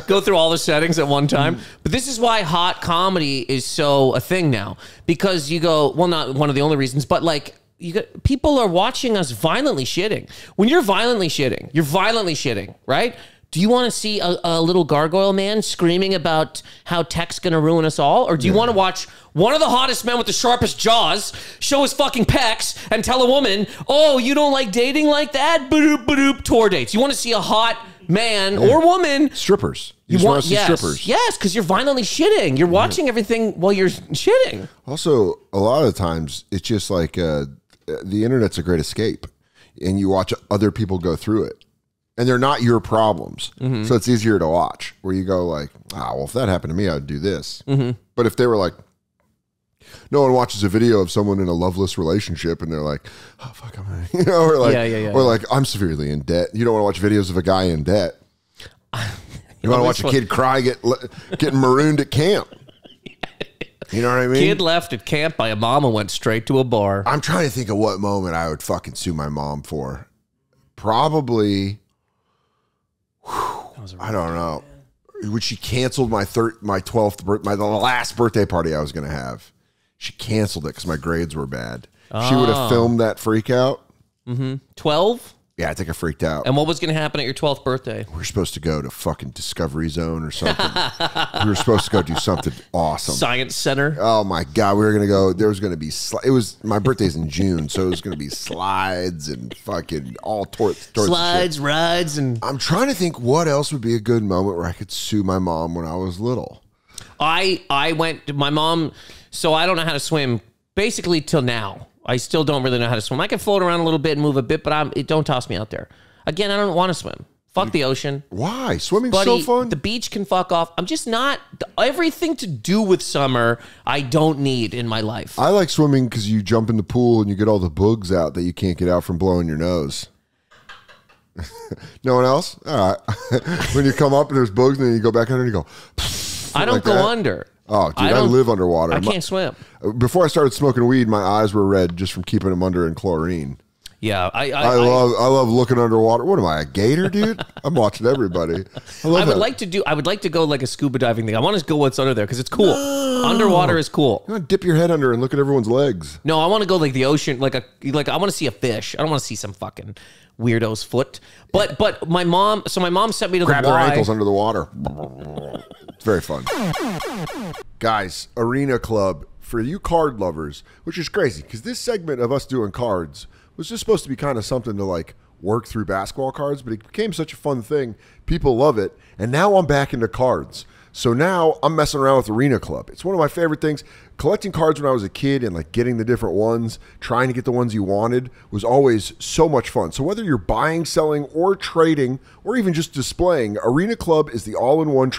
Go through all the settings at one time. But this is why hot comedy is so a thing now. Because you go, well, not one of the only reasons, but like, people are watching us violently shitting. When you're violently shitting, right? Do you want to see a little gargoyle man screaming about how tech's going to ruin us all? Or do you want to watch one of the hottest men with the sharpest jaws show his fucking pecs and tell a woman, oh, you don't like dating like that? Ba-doop, ba-doop, tour dates. You want to see a hot man or woman. Strippers. You want to see strippers. Yes, because you're violently shitting. You're watching everything while you're shitting. Also, a lot of times, it's just like the internet's a great escape. And you watch other people go through it. And they're not your problems. So it's easier to watch. Where you go like, well, if that happened to me, I'd do this. But if they were like, no one watches a video of someone in a loveless relationship and they're like, oh, fuck, or like, or like, I'm severely in debt. You don't want to watch videos of a guy in debt. You want to watch a kid cry getting marooned at camp. You know what I mean? Kid left at camp by a mom and went straight to a bar. I'm trying to think of what moment I would fucking sue my mom for. Probably... I don't know. When she canceled my 12th birthday, the last birthday party I was going to have, she canceled it because my grades were bad. She would have filmed that freak out. 12? Yeah, I think I freaked out. And what was going to happen at your 12th birthday? We were supposed to go to fucking Discovery Zone or something. We were supposed to go do something awesome. Science Center. Oh my God, we were going to go. There was going to be, it was, my birthday's in June, so it was going to be slides and fucking all sorts slides, rides, and... I'm trying to think what else would be a good moment where I could sue my mom when I was little. I went to my mom, so I don't know how to swim basically till now. I still don't really know how to swim. I can float around a little bit and move a bit, but don't toss me out there. Again, I don't want to swim. Fuck the ocean. Why? Swimming's so fun. The beach can fuck off. I'm just not... Everything to do with summer, I don't need in my life. I like swimming because you jump in the pool and you get all the bugs out that you can't get out from blowing your nose. No one else? All right. When you come up and there's bugs and then you go back under and you go... I don't go under. Oh, dude, I live underwater. I can't swim. Before I started smoking weed, my eyes were red just from keeping them under in chlorine. Yeah, I love looking underwater. What am I, a gator, dude? I'm watching everybody. I would like to go like a scuba diving thing. I want to go what's under there because it's cool. No. Underwater is cool. You want to dip your head under and look at everyone's legs. No, I want to go like the ocean, like I want to see a fish. I don't want to see some fucking weirdo's foot. But my mom sent me to grab their ankles under the water. It's very fun. Guys, Arena Club, for you card lovers, which is crazy because this segment of us doing cards was just supposed to be kind of something to like work through basketball cards, but it became such a fun thing. People love it. And now I'm back into cards. So now I'm messing around with Arena Club. It's one of my favorite things. Collecting cards when I was a kid and like getting the different ones, trying to get the ones you wanted was always so much fun. So whether you're buying, selling, or trading, or even just displaying, Arena Club is the all-in-one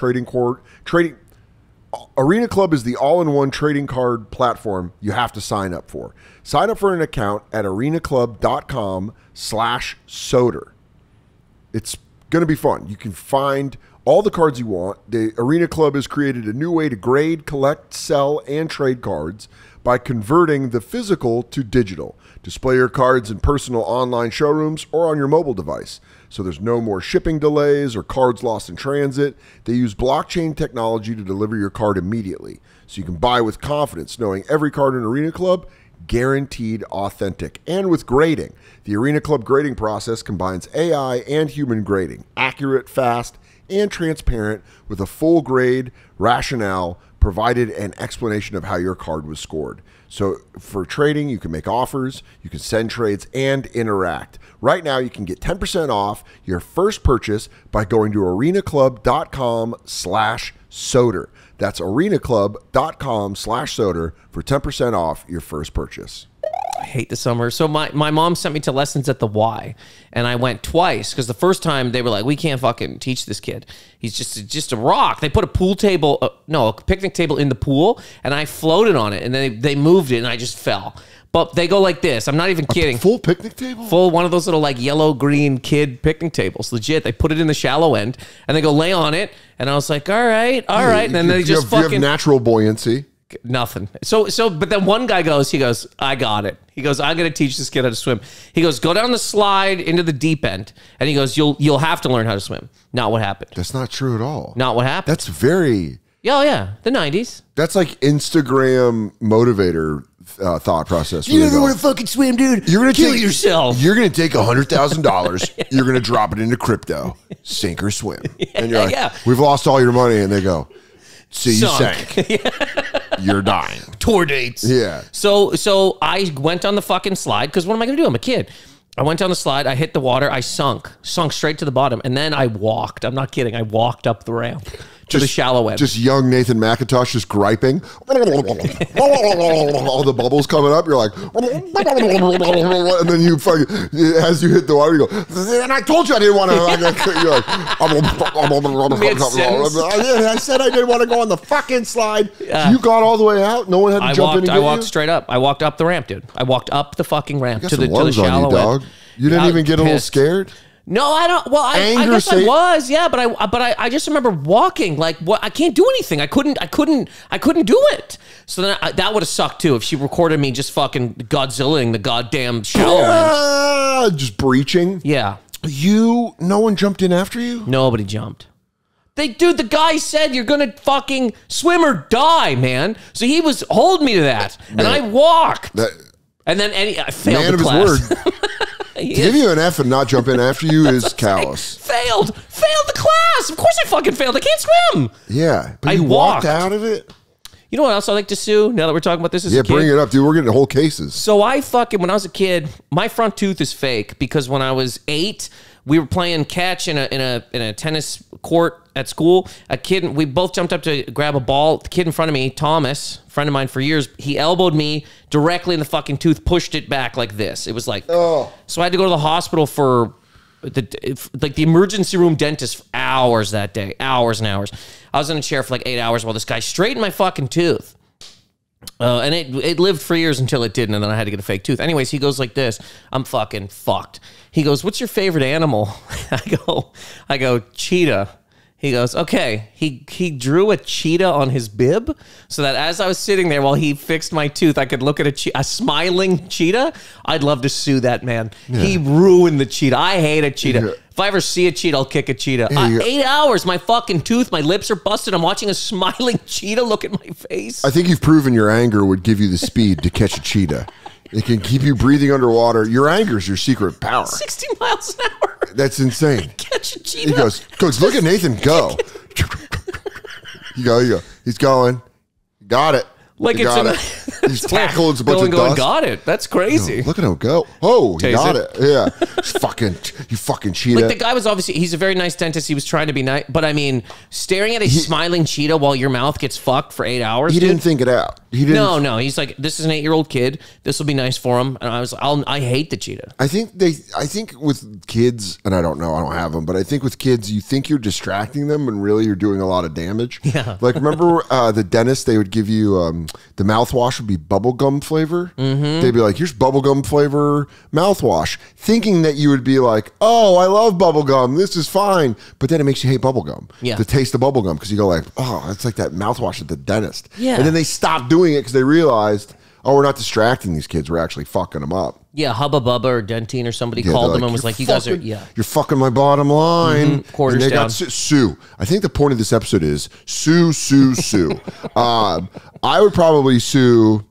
Arena Club is the all-in-one trading card platform you have to sign up for. Sign up for an account at arenaclub.com/Soder. It's going to be fun. You can find all the cards you want. The Arena Club has created a new way to grade, collect, sell, and trade cards by converting the physical to digital. Display your cards in personal online showrooms or on your mobile device. So there's no more shipping delays or cards lost in transit. They use blockchain technology to deliver your card immediately. So you can buy with confidence, knowing every card in Arena Club guaranteed authentic. And with grading, the Arena Club grading process combines AI and human grading, accurate, fast, and transparent, with a full grade rationale provided an explanation of how your card was scored. So for trading, you can make offers, you can send trades, and interact. Right now, you can get 10% off your first purchase by going to arenaclub.com/Soder. That's arenaclub.com/Soder for 10% off your first purchase. I hate the summer. So my mom sent me to lessons at the Y, and I went twice because the first time they were like, we can't fucking teach this kid. He's just a rock. They put a pool table, a picnic table in the pool, and I floated on it, and then they moved it, and I just fell. But they go like this. I'm not even kidding. A full picnic table? Full, one of those little like yellow-green kid picnic tables. Legit. They put it in the shallow end, and they go lay on it, and I was like, all right. And then they just fucking... You have natural buoyancy. Nothing. But then one guy goes, I got it. He goes, I'm going to teach this kid how to swim. He goes, go down the slide into the deep end. And he goes, you'll have to learn how to swim. Not what happened. That's not true at all. Not what happened. That's very... Oh, yeah. The 90s. That's like Instagram motivator thought process. You never want to fucking swim, dude. You're going to kill yourself. You're going to take $100,000. You're going to drop it into crypto. Sink or swim. And you're like, we've lost all your money. And they go, see, you sank. You're dying. Tour dates. Yeah. So I went on the fucking slide because what am I going to do? I'm a kid. I went down the slide. I hit the water. I sunk straight to the bottom. And then I walked. I'm not kidding. I walked up the ramp to the shallow end. Just young Nathan Macintosh just griping. All the bubbles coming up. You're like, and then you fucking, as you hit the water, you go, and I told you I didn't want to. You're like, I said I didn't want to go on the fucking slide. You got all the way out. No one had to jump in and get I walked straight up. I walked up the ramp, dude. I walked up the fucking ramp to the shallow end. You didn't even get a little scared? No, I don't. Well, I guess I was, yeah. But I just remember walking like, what? I can't do anything. I couldn't do it. So then that would have sucked too if she recorded me just fucking Godzillaing the goddamn shallow end. Just breaching. Yeah. No one jumped in after you. Nobody jumped. Dude, the guy said you're gonna fucking swim or die, man. So he was holding me to that, and I walked. And then I failed the class. Man of his word. To give you an F and not jump in after you is callous. Failed the class. Of course I fucking failed. I can't swim. Yeah, but you walked out of it. You know what else I like to sue? Now that we're talking about this as a kid? Bring it up, dude. We're getting whole cases. So when I was a kid, my front tooth is fake because when I was 8, we were playing catch in a tennis court at school. We both jumped up to grab a ball. The kid in front of me, Thomas, friend of mine for years, he elbowed me directly in the fucking tooth, pushed it back like this. It was like, oh. So I had to go to the hospital for the emergency room dentist for hours that day, hours and hours. I was in a chair for like 8 hours while this guy straightened my fucking tooth. And it lived for years until it didn't, and then I had to get a fake tooth. Anyways, he goes like this. I'm fucking fucked. He goes, what's your favorite animal? I go, cheetah. He goes, okay. He drew a cheetah on his bib so that as I was sitting there while he fixed my tooth, I could look at a smiling cheetah. I'd love to sue that man. Yeah. He ruined the cheetah. I hate a cheetah. Yeah. If I ever see a cheetah, I'll kick a cheetah. 8 hours, my fucking tooth, my lips are busted. I'm watching a smiling cheetah look at my face. I think you've proven your anger would give you the speed to catch a cheetah. It can keep you breathing underwater. Your anger is your secret power. 60 miles an hour. That's insane. Catch a cheetah. He goes, Coach, look at Nathan go. You go. He's going. Got it. Like it's got it. He's tackling a bunch of dust. Got it. That's crazy. Look at him go. Oh, he got it. Yeah. You fucking cheetah. Like the guy was obviously, he's a very nice dentist. He was trying to be nice. But I mean, staring at a smiling cheetah while your mouth gets fucked for 8 hours. He didn't think it out. He didn't. No. He's like, this is an 8-year-old kid. This will be nice for him. And I was, I hate the cheetah. I think with kids, and I don't know, I don't have them, but I think with kids, you think you're distracting them, and really you're doing a lot of damage. Yeah. Like remember the dentist? They would give you the mouthwash would be bubblegum flavor. They'd be like, here's bubblegum flavor mouthwash, thinking that you would be like, oh, I love bubblegum. This is fine. But then it makes you hate bubblegum. Yeah. The taste of bubblegum, because you go like, oh, it's like that mouthwash at the dentist. Yeah. And then they stopped doing it because they realized, oh, we're not distracting these kids. We're actually fucking them up. Yeah, Hubba Bubba or Dentine or somebody called them and was like, you guys are, you're fucking my bottom line. Quarters and they down. got sue. I think the point of this episode is sue. I would probably sue.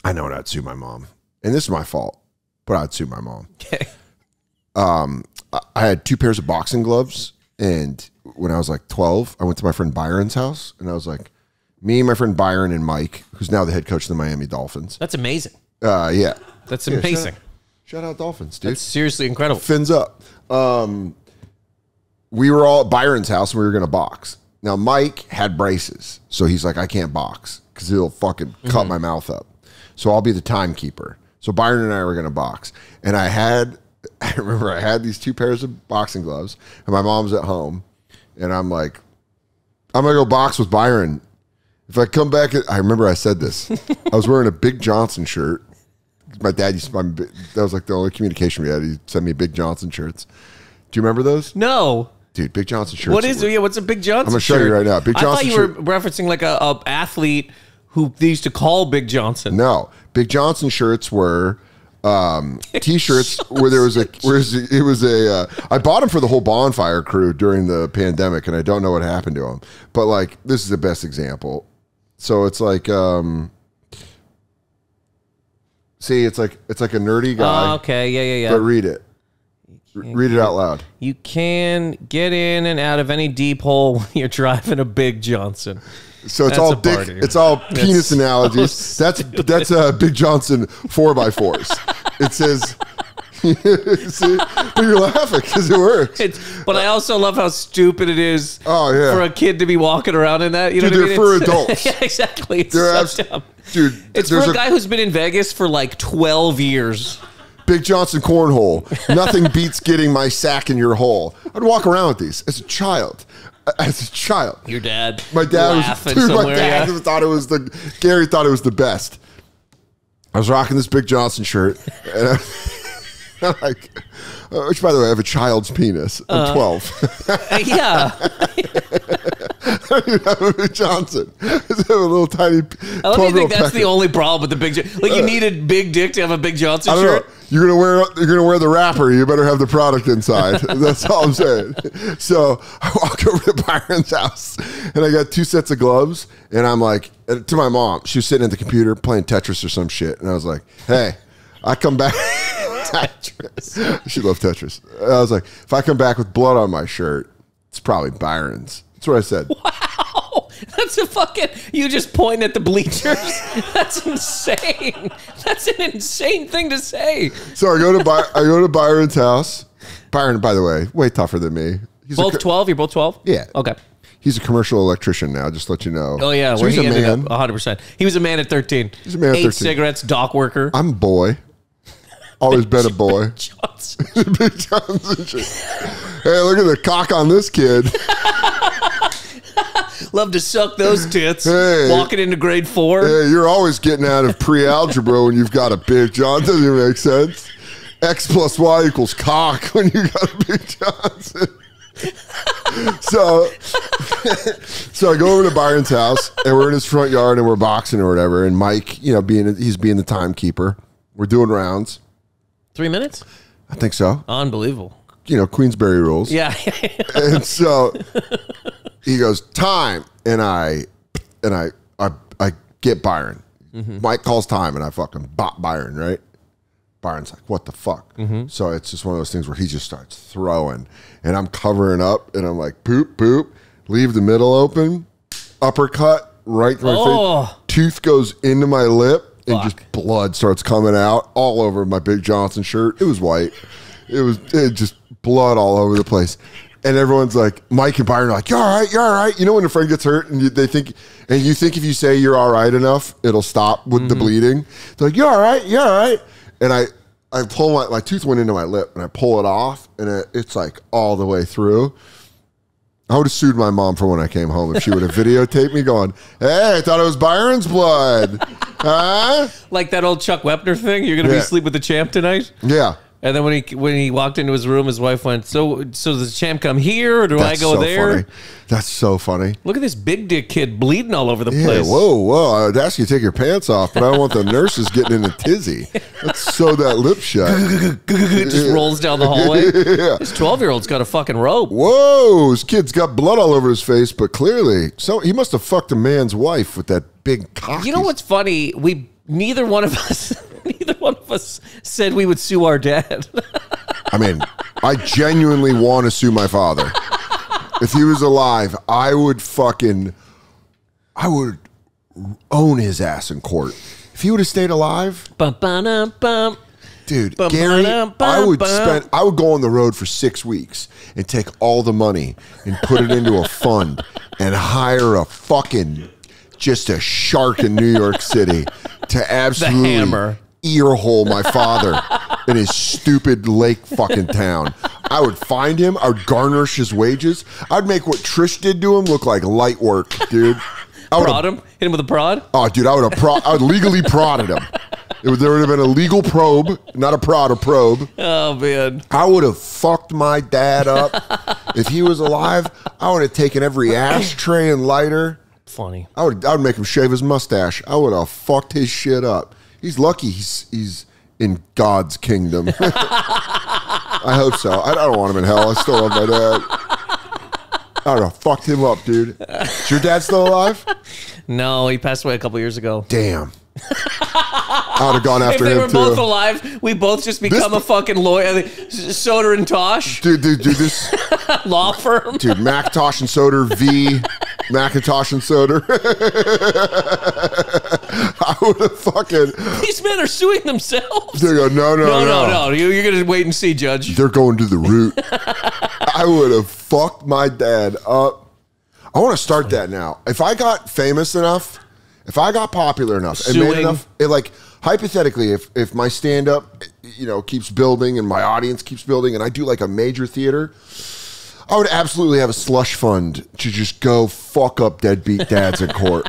I know I'd sue my mom. And this is my fault, but I'd sue my mom. Okay. I had 2 pairs of boxing gloves. And when I was like 12, I went to my friend Byron's house. And I was like, me, my friend Byron, and Mike, who's now the head coach of the Miami Dolphins. That's amazing. Yeah. That's amazing. Shout out Dolphins, dude. That's seriously incredible. Fins up. We were all at Byron's house and we were going to box. Now, Mike had braces. So he's like, I can't box because he'll fucking cut my mouth up. So I'll be the timekeeper. So Byron and I were going to box. And I remember I had these 2 pairs of boxing gloves and my mom's at home. And I'm like, I'm going to go box with Byron. If I come back, I remember I said this. I was wearing a Big Johnson shirt. My dad used to, that was like the only communication we had. He sent me Big Johnson shirts. Do you remember those? No. Dude, Big Johnson shirts. What is it? Yeah, what's a Big Johnson I'm going to show you right now. Big Johnson I thought you were referencing like a athlete who they used to call Big Johnson. No. Big Johnson shirts were T-shirts where there was I bought them for the whole bonfire crew during the pandemic, and I don't know what happened to them. But like, this is the best example. So it's like, see, it's like a nerdy guy. Oh, okay, yeah. But read it. Read it out loud. You can get in and out of any deep hole when you're driving a Big Johnson. So it's all dick. It's all penis so analogies. That's Big Johnson 4x4s. It says. See, but you're laughing because it works. But I also love how stupid it is. Oh yeah, for a kid to be walking around in that. You know dude, what I mean? They're for adults. Yeah, exactly. It's so dumb. Dude, it's for a guy who's been in Vegas for like 12 years. Big Johnson cornhole. Nothing beats getting my sack in your hole. I'd walk around with these as a child. Your dad. My dad laughing was. Dude, my dad thought it was Gary thought it was the best. I was rocking this Big Johnson shirt, and like, which by the way, I have a child's penis. I'm 12. Yeah. I don't have a Big Johnson. I have a little tiny. I don't think that's the only problem with the Big Johnson. Like, you need a big dick to have a Big Johnson shirt. Know. You're gonna wear the wrapper. You better have the product inside. That's all I'm saying. So I walk over to Byron's house, and I got 2 sets of gloves, and I'm like, to my mom. She was sitting at the computer playing Tetris or some shit, and I was like, hey, I come back. Tetris. She loved Tetris. I was like, if I come back with blood on my shirt, it's probably Byron's. That's what I said. Wow. That's a fucking, you just pointing at the bleachers? That's insane. That's an insane thing to say. So I go to Byron's house. Byron, by the way, way tougher than me. He's both 12? You're both 12? Yeah. Okay. He's a commercial electrician now, just to let you know. Oh, yeah. So he's a man. 100%. He was a man at 13. He's a man at 13. 8 cigarettes, dock worker. I'm a boy. Always been a boy. Big Johnson. Big Johnson shit. Hey, look at the cock on this kid. Love to suck those tits. Hey, walking into grade 4. Hey, you're always getting out of pre-algebra when you've got a Big Johnson. Doesn't even make sense. X plus Y equals cock when you got a Big Johnson. So I go over to Byron's house, and we're in his front yard, and we're boxing or whatever. And Mike, he's being the timekeeper. We're doing rounds. 3 minutes? I think so. Unbelievable. Queensberry rules. Yeah. And so he goes, time, and I get Byron. Mike calls time, and I fucking bop Byron, right? Byron's like, what the fuck? So it's just one of those things where he just starts throwing, and I'm covering up, and I'm like, poop, poop, leave the middle open, uppercut, right through my face. Tooth goes into my lip. And just blood starts coming out all over my Big Johnson shirt. It was white. It just blood all over the place. And everyone's like, Mike and Byron are like, you're all right, you're all right. You know when a friend gets hurt and you think if you say you're all right enough, it'll stop with the bleeding. They're like, you're all right, you're all right. And I pull my tooth went into my lip and I pull it off and it's like all the way through. I would have sued my mom for when I came home if she would have videotaped me going, hey, I thought it was Byron's blood. Huh? Like that old Chuck Wepner thing? You're going to be asleep with the champ tonight? Yeah. And then when he walked into his room, his wife went, so does the champ come here or do I go there? Funny. That's so funny. Look at this big dick kid bleeding all over the place. Whoa. I would ask you to take your pants off, but I don't want the nurses getting in a tizzy. Let's sew that lip shut. It just rolls down the hallway. Yeah. This 12-year-old's got a fucking rope. Whoa, his kid's got blood all over his face, but clearly, he must have fucked a man's wife with that big cock. You know what's funny? Neither one of us said we would sue our dad. I mean, I genuinely want to sue my father. If he was alive, I would own his ass in court. If he would have stayed alive, dude, Gary, I would go on the road for 6 weeks and take all the money and put it into a fund and hire just a shark in New York City to absolutely earhole my father in his stupid lake fucking town. I would find him. I would garnish his wages. I'd make what Trish did to him look like light work, dude. Prod him? Hit him with a prod? Oh, dude, I would legally prodded him. There would have been a legal probe, not a prod, a probe. Oh, man. I would have fucked my dad up. If he was alive, I would have taken every ashtray and lighter. Funny. I would make him shave his mustache. I would have fucked his shit up. He's lucky he's in God's kingdom. I hope so. I don't want him in hell. I still love my dad. I don't know. Fucked him up, dude. Is your dad still alive? No, he passed away a couple years ago. Damn. I would have gone after him, too. If they were both alive, we both just become a fucking lawyer. Soder and Tosh. Dude, this... Law firm. Dude, Macintosh and Soder v. Macintosh and Soder. I would have fucking... These men are suing themselves. They go, no. You're going to wait and see, Judge. They're going to the root. I would have fucked my dad up. I want to start that now. If I got famous enough, if I got popular enough and made enough, hypothetically, if my stand-up, keeps building and my audience keeps building and I do like a major theater, I would absolutely have a slush fund to just go fuck up deadbeat dads in court.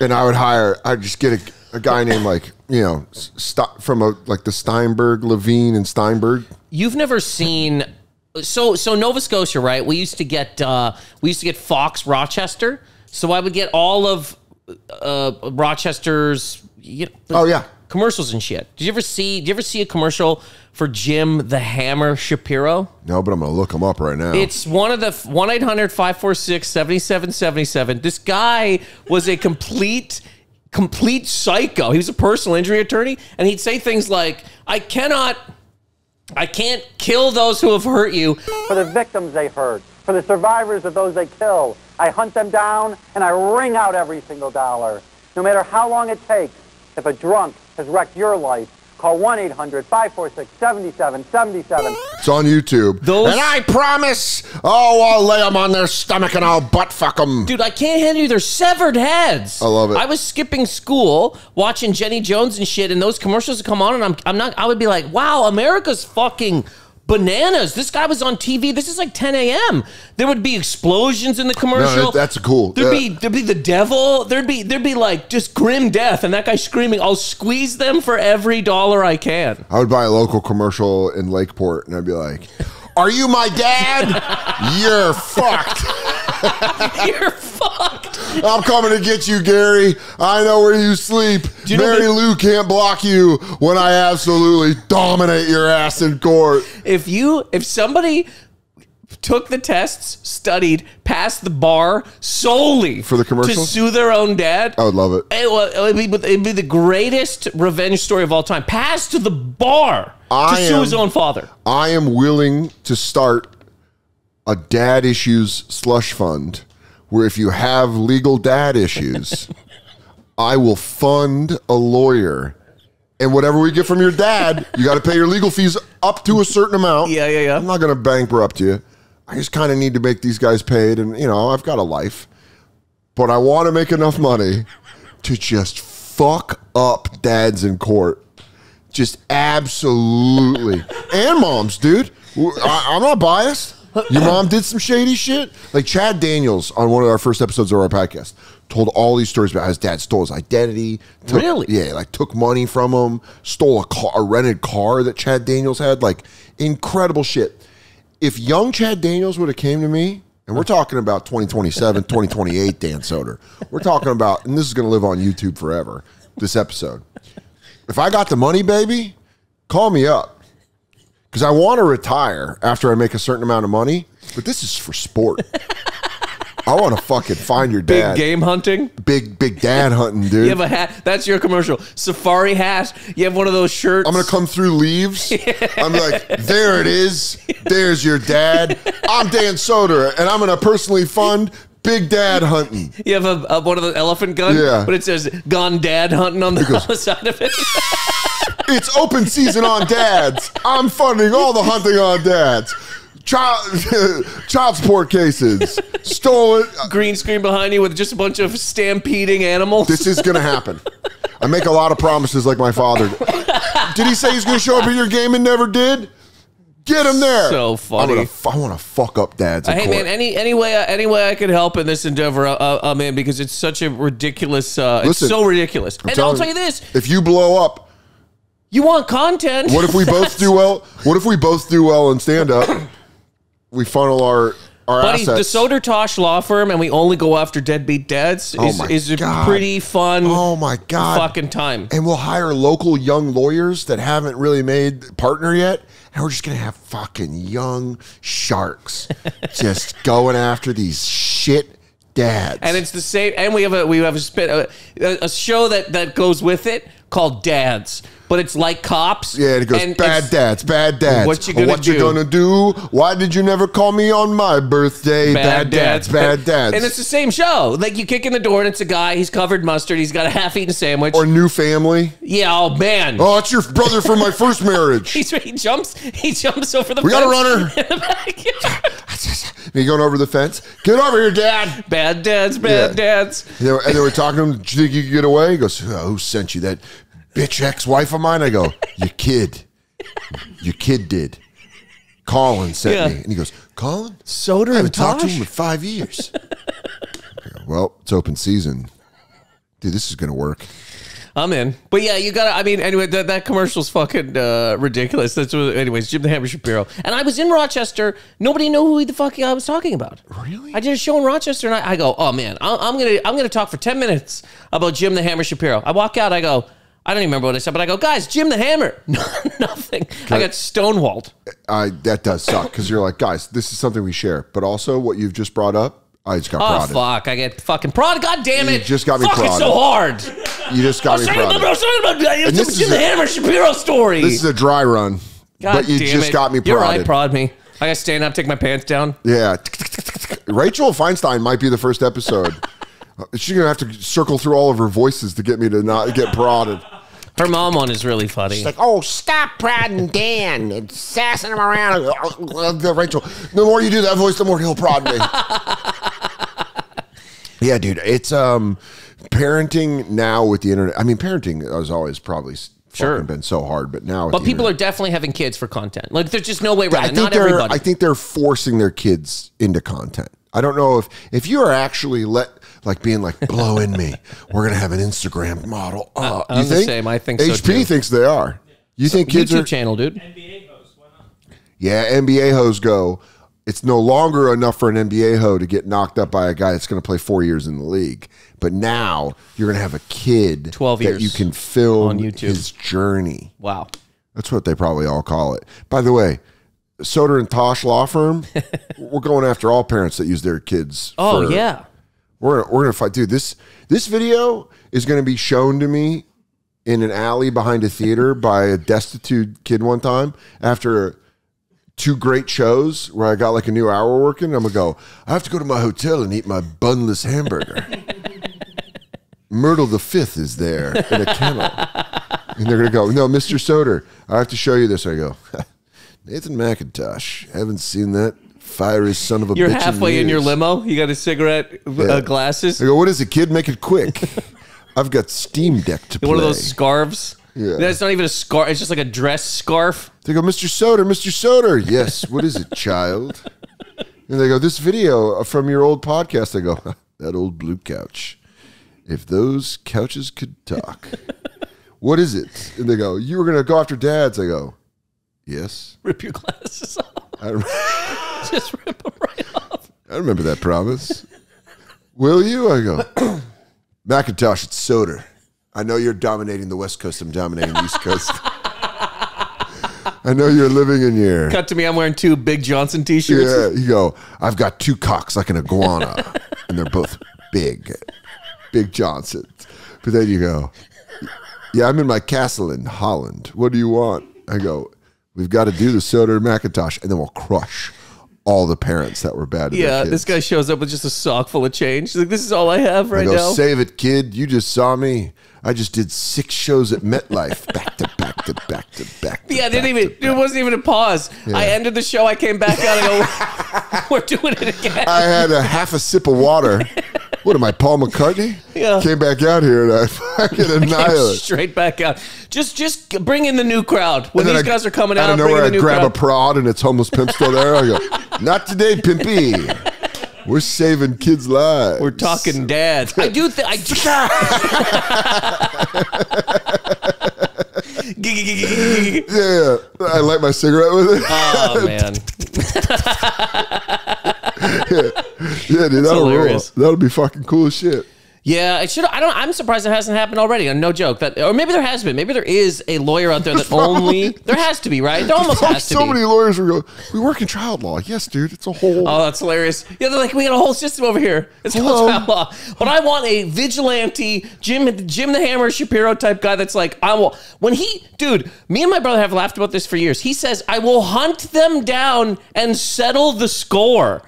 And I'd just get a guy named from the Steinberg, Levine and Steinberg. You've never seen... So Nova Scotia, right? We used to get Fox Rochester. So I would get all of Rochester's commercials and shit. Did you ever see a commercial for Jim the Hammer Shapiro? No, but I'm gonna look him up right now. It's one of the 1-800-546-7777. This guy was a complete psycho. He was a personal injury attorney, and he'd say things like, I can't kill those who have hurt you. For the victims they hurt, for the survivors of those they kill, I hunt them down and I wring out every single dollar. No matter how long it takes, if a drunk has wrecked your life, call 1-800-546-7777. It's on YouTube. And I promise, I'll lay them on their stomach and I'll butt fuck them. Dude, I can't handle you. They're severed heads. I love it. I was skipping school, watching Jenny Jones and shit, and those commercials would come on, and I would be like, wow, America's fucking bananas. This guy was on TV. This is like 10 a.m. There would be explosions in the commercial. No, that's cool. There'd be the devil. There'd be like just grim death, and that guy screaming, I'll squeeze them for every dollar I can. I would buy a local commercial in Lakeport, and I'd be like, are you my dad? You're fucked. You're fucked. I'm coming to get you, Gary. I know where you sleep. Mary Lou can't block you when I absolutely dominate your ass in court. If somebody took the tests, studied, passed the bar solely for the commercial to sue their own dad, I would love it. It'd be the greatest revenge story of all time. Passed the bar to sue his own father. I am willing to start a dad issues slush fund where if you have legal dad issues, I will fund a lawyer. And whatever we get from your dad, you got to pay your legal fees up to a certain amount. Yeah. I'm not going to bankrupt you. I just kind of need to make these guys paid, and I've got a life, but I want to make enough money to just fuck up dads in court. Just absolutely. And moms, dude. I'm not biased. Your mom did some shady shit. Like Chad Daniels on one of our first episodes of our podcast told all these stories about how his dad stole his identity. Really? Yeah, like took money from him, stole a rented car that Chad Daniels had. Like incredible shit. If young Chad Daniels would have came to me, and we're talking about 2027, 2028, Dan Soder. We're talking about, and this is going to live on YouTube forever, this episode. If I got the money, baby, call me up. Because I want to retire after I make a certain amount of money, but this is for sport. I want to fucking find your dad. Big game hunting? Big dad hunting, dude. You have a hat. That's your commercial. Safari hat. You have one of those shirts. I'm going to come through leaves. I'm like, there it is. There's your dad. I'm Dan Soder, and I'm going to personally fund big dad hunting. You have one of the elephant guns, but it says "Gone Dad Hunting" on the side of it. It's open season on dads. I'm funding all the hunting on dads. Child support cases. Stolen. Green screen behind you with just a bunch of stampeding animals. This is going to happen. I make a lot of promises like my father. Did he say he's going to show up at your game and never did? Get him there. So funny. I want to fuck up dads. Hey man, any way I could help in this endeavor, I'm in, because it's such a ridiculous. It's so ridiculous. And I'll tell you this: if you blow up, you want content. What if we both do well? What if we both do well in stand up? We funnel our Buddy, assets. The Soder Tosh law firm, and we only go after deadbeat dads is a pretty fun fucking time. And we'll hire local young lawyers that haven't really made partner yet, and we're just going to have fucking young sharks just going after these shit dads. And it's the same, and we have a show that goes with it called Dads. But it's like Cops. Yeah, and it goes, bad dads. What you gonna do? Why did you never call me on my birthday? Bad dads. And it's the same show. Like, you kick in the door and it's a guy, he's covered in mustard, he's got a half-eaten sandwich. Or New Family. Yeah, oh man. Oh, it's your brother from my first marriage. he jumps over the fence. We got a runner. You going over the fence? Get over here, Dad. Bad dads. And then we're talking to him, do you think you can get away? He goes, who sent you that bitch ex-wife of mine? I go, your kid did. Colin sent me. And he goes, Colin? Soder, I haven't talked to him in 5 years. I go, well, it's open season. Dude, this is going to work. I'm in. But yeah, you gotta, I mean, anyway, that commercial's fucking ridiculous. That's what, anyways, Jim the Hammer Shapiro. And I was in Rochester. Nobody knew who the fuck I was talking about. Really? I did a show in Rochester, and I go, oh man, I'm gonna talk for 10 minutes about Jim the Hammer Shapiro. I walk out, I go, I don't even remember what I said, but I go, guys, Jim the Hammer. Nothing. I got stonewalled. That does suck, because you're like, guys, this is something we share. But also, what you've just brought up, I just got prodded. Oh, fuck. I get fucking prodded. God damn it. You just got me prodded. Fuck, it's so hard. You just got me prodded. I was talking about Jim the Hammer Shapiro story. This is a dry run. God but you damn just it. got me prodded. You're right, prod me. I got to stand up, take my pants down. Yeah. Rachel Feinstein might be the first episode. She's going to have to circle through all of her voices to get me to not get prodded. Her mom one is really funny. She's like, oh, stop prodding Dan and sassing him around. Rachel, the more you do that voice, the more he'll prod me. Yeah, dude, it's parenting now with the internet. I mean, parenting has always probably been so hard, but now. But people are definitely having kids for content. Like, there's just no way around it. Not everybody. I think they're forcing their kids into content. I don't know if you are actually being like, blow in me. We're gonna have an Instagram model. I'm the same. I think so HP too. thinks they are. You think kids YouTube are channel, dude? NBA host, why not? Yeah, NBA hoes go. It's no longer enough for an NBA hoe to get knocked up by a guy that's going to play 4 years in the league. But now you're going to have a kid 12 years that you can film on YouTube. His journey. Wow. That's what they probably all call it. By the way, Soder and Tosh law firm, we're going after all parents that use their kids. Yeah. We're going to fight. Dude, this video is going to be shown to me in an alley behind a theater by a destitute kid one time after 2 great shows where I got like a new hour working. I'm going to go, I have to go to my hotel and eat my bunless hamburger. Myrtle the Fifth is there in a kennel. And they're going to go, no, Mr. Soder, I have to show you this. I go, Nathan Macintosh, haven't seen that Fiery son of a bitch. You're halfway in your limo. You got a cigarette glasses. I go, what is it, kid? Make it quick. I've got Steam Deck to play. One of those scarves. Yeah. It's not even a scarf. It's just like a dress scarf. They go, Mr. Soder, Mr. Soder. Yes, what is it, child? And they go, this video from your old podcast. I go, that old blue couch. If those couches could talk. What is it? And they go, you were going to go after dads. I go, yes. Rip your glasses off. Just rip them right off. I remember that promise. Will you? I go, Macintosh, it's Soder. I know you're dominating the West Coast. I'm dominating the East Coast. I know you're living in your... Cut to me, I'm wearing 2 Big Johnson t-shirts. Yeah, you go, I've got 2 cocks like an iguana. And they're both big. Big Johnsons. But then you go, yeah, I'm in my castle in Holland. What do you want? I go, we've got to do the Soder Macintosh, and then we'll crush all the parents that were bad to their kids. This guy shows up with just a sock full of change. He's like, this is all I have right now. Save it, kid. You just saw me. I just did 6 shows at MetLife, back to back to back to back. Yeah, it wasn't even a pause. Yeah. I ended the show. I came back out and go, we're doing it again. I had a half a sip of water. What am I, Paul McCartney? Yeah. Came back out here and I fucking annihilated. Straight back out. Just bring in the new crowd. When these guys are coming out, bring in the new crowd. I grab a prod and it's homeless pimp still there. I go, not today, pimpy. We're saving kids' lives. We're talking dads. I do think... Yeah, I light my cigarette with it. Oh, man. Yeah, dude, that'll roll. That'll be fucking cool as shit. Yeah, it should. I'm surprised it hasn't happened already. No joke. Or maybe there has been. Maybe there is a lawyer out there that only. There has to be, right? There almost has to be. So many lawyers who go, we work in child law. Yes, dude. It's a whole. Oh, that's hilarious. Yeah, they're like, we got a whole system over here. It's a whole child law. But I want a vigilante Jim the Hammer Shapiro type guy that's like, I will. Dude, me and my brother have laughed about this for years. He says, I will hunt them down and settle the score.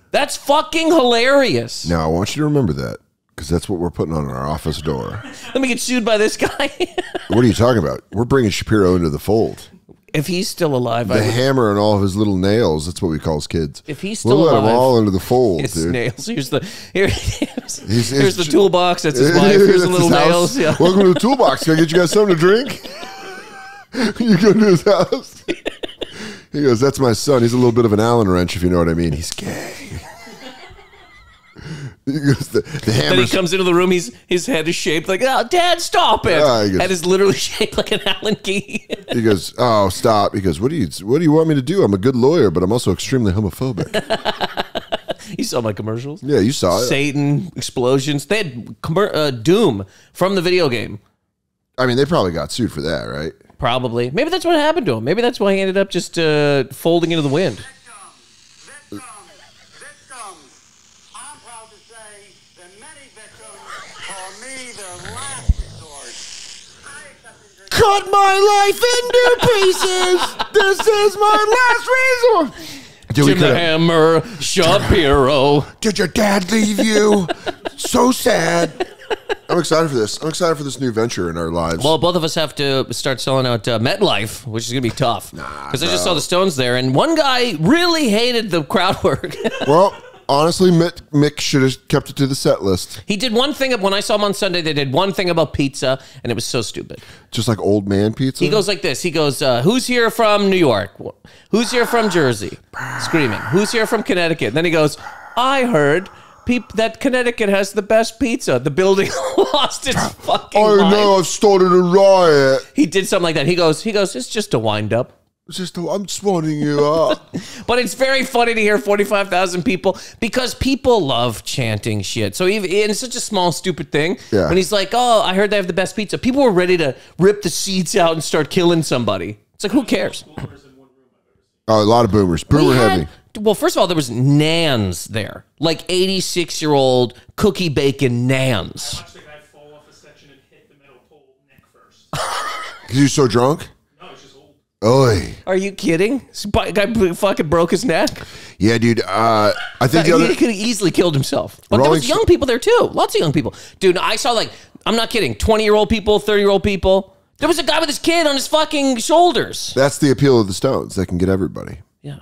That's fucking hilarious. Now, I want you to remember that. Because that's what we're putting on our office door. Let me get sued by this guy. What are you talking about? We're bringing Shapiro into the fold. If he's still alive. The hammer and all of his little nails, that's what we call his kids. If he's still alive. We'll let them all into the fold, his dude. Nails. Here's the toolbox. That's his wife. Here's the little nails. Yeah. Welcome to the toolbox. Can I get you guys something to drink? You go to his house. He goes, that's my son. He's a little bit of an Allen wrench, if you know what I mean. He's gay. The then he comes into the room. His head is shaped like, oh, Dad, stop it! Head is literally shaped like an Allen key. He goes, oh, stop! He goes, what do you want me to do? I'm a good lawyer, but I'm also extremely homophobic. You saw my commercials? Yeah, you saw it. Satan, explosions. They had Doom from the video game. I mean, they probably got sued for that, right? Probably. Maybe that's what happened to him. Maybe that's why he ended up just folding into the wind. Cut my life into pieces. This is my last resort. Jim the Hammer Shapiro. Did your dad leave you? So sad. I'm excited for this. I'm excited for this new venture in our lives. Well, both of us have to start selling out MetLife, which is going to be tough. Because I just saw the Stones there, and one guy really hated the crowd work. Well, honestly, Mick should have kept it to the set list. He did one thing. When I saw him on Sunday, they did one thing about pizza, and it was so stupid. Just like old man pizza? He goes like this. He goes, who's here from New York? Who's here from Jersey? Screaming. Who's here from Connecticut? And then he goes, I heard that Connecticut has the best pizza. The building lost its fucking mind. I know, I've started a riot. He did something like that. He goes, it's just a wind up. I'm just winding you up. But it's very funny to hear 45,000 people because people love chanting shit. So even in such a small, stupid thing, when he's like, oh, I heard they have the best pizza, people were ready to rip the seats out and start killing somebody. It's like, who cares? Oh, a lot of boomers. Boomer heavy. Well, first of all, there was Nans there. Like 86-year-old cookie bacon Nans. I watched the guy fall off a section and hit the metal pole neck first. Because he was so drunk? No, it's just old. Oy. Are you kidding? This guy fucking broke his neck? Yeah, dude. I think he could have easily killed himself. But there was young people there, too. Lots of young people. Dude, I saw, like, I'm not kidding, 20-year-old people, 30-year-old people. There was a guy with his kid on his fucking shoulders. That's the appeal of the Stones. They can get everybody. Yeah.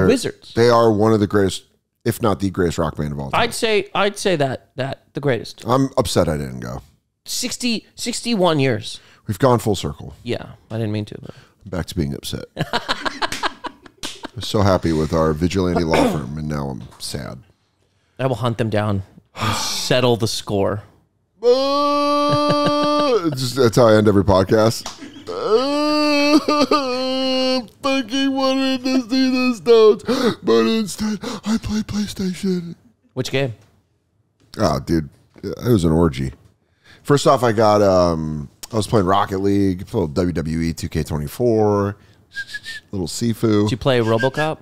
The Wizards. They are one of the greatest, if not the greatest rock band of all time. I'd say that the greatest. I'm upset I didn't go. 61 years. We've gone full circle. Yeah, I didn't mean to. But. I'm back to being upset. I was so happy with our vigilante law firm, and now I'm sad. I will hunt them down and settle the score. That's how I end every podcast. Fucking wanted to see the Stones, but instead I play PlayStation. Which game? Oh, dude, it was an orgy. First off, I got I was playing Rocket League, a little WWE 2K24, little Sifu. Did you play RoboCop?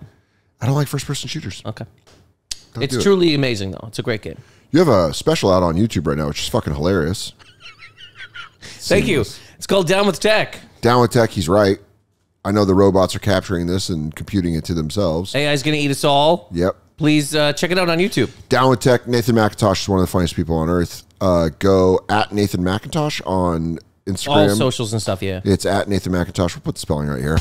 I don't like first-person shooters. Okay. It's truly amazing, though. It's a great game. You have a special out on YouTube right now, which is fucking hilarious. Thank you. It's called Down with Tech. Down with Tech, he's right. I know the robots are capturing this and computing it to themselves. AI's going to eat us all. Yep. Please check it out on YouTube. Down with Tech. Nathan Macintosh is one of the funniest people on earth. Go at Nathan Macintosh on Instagram. All socials and stuff, yeah. It's at Nathan Macintosh. We'll put the spelling right here.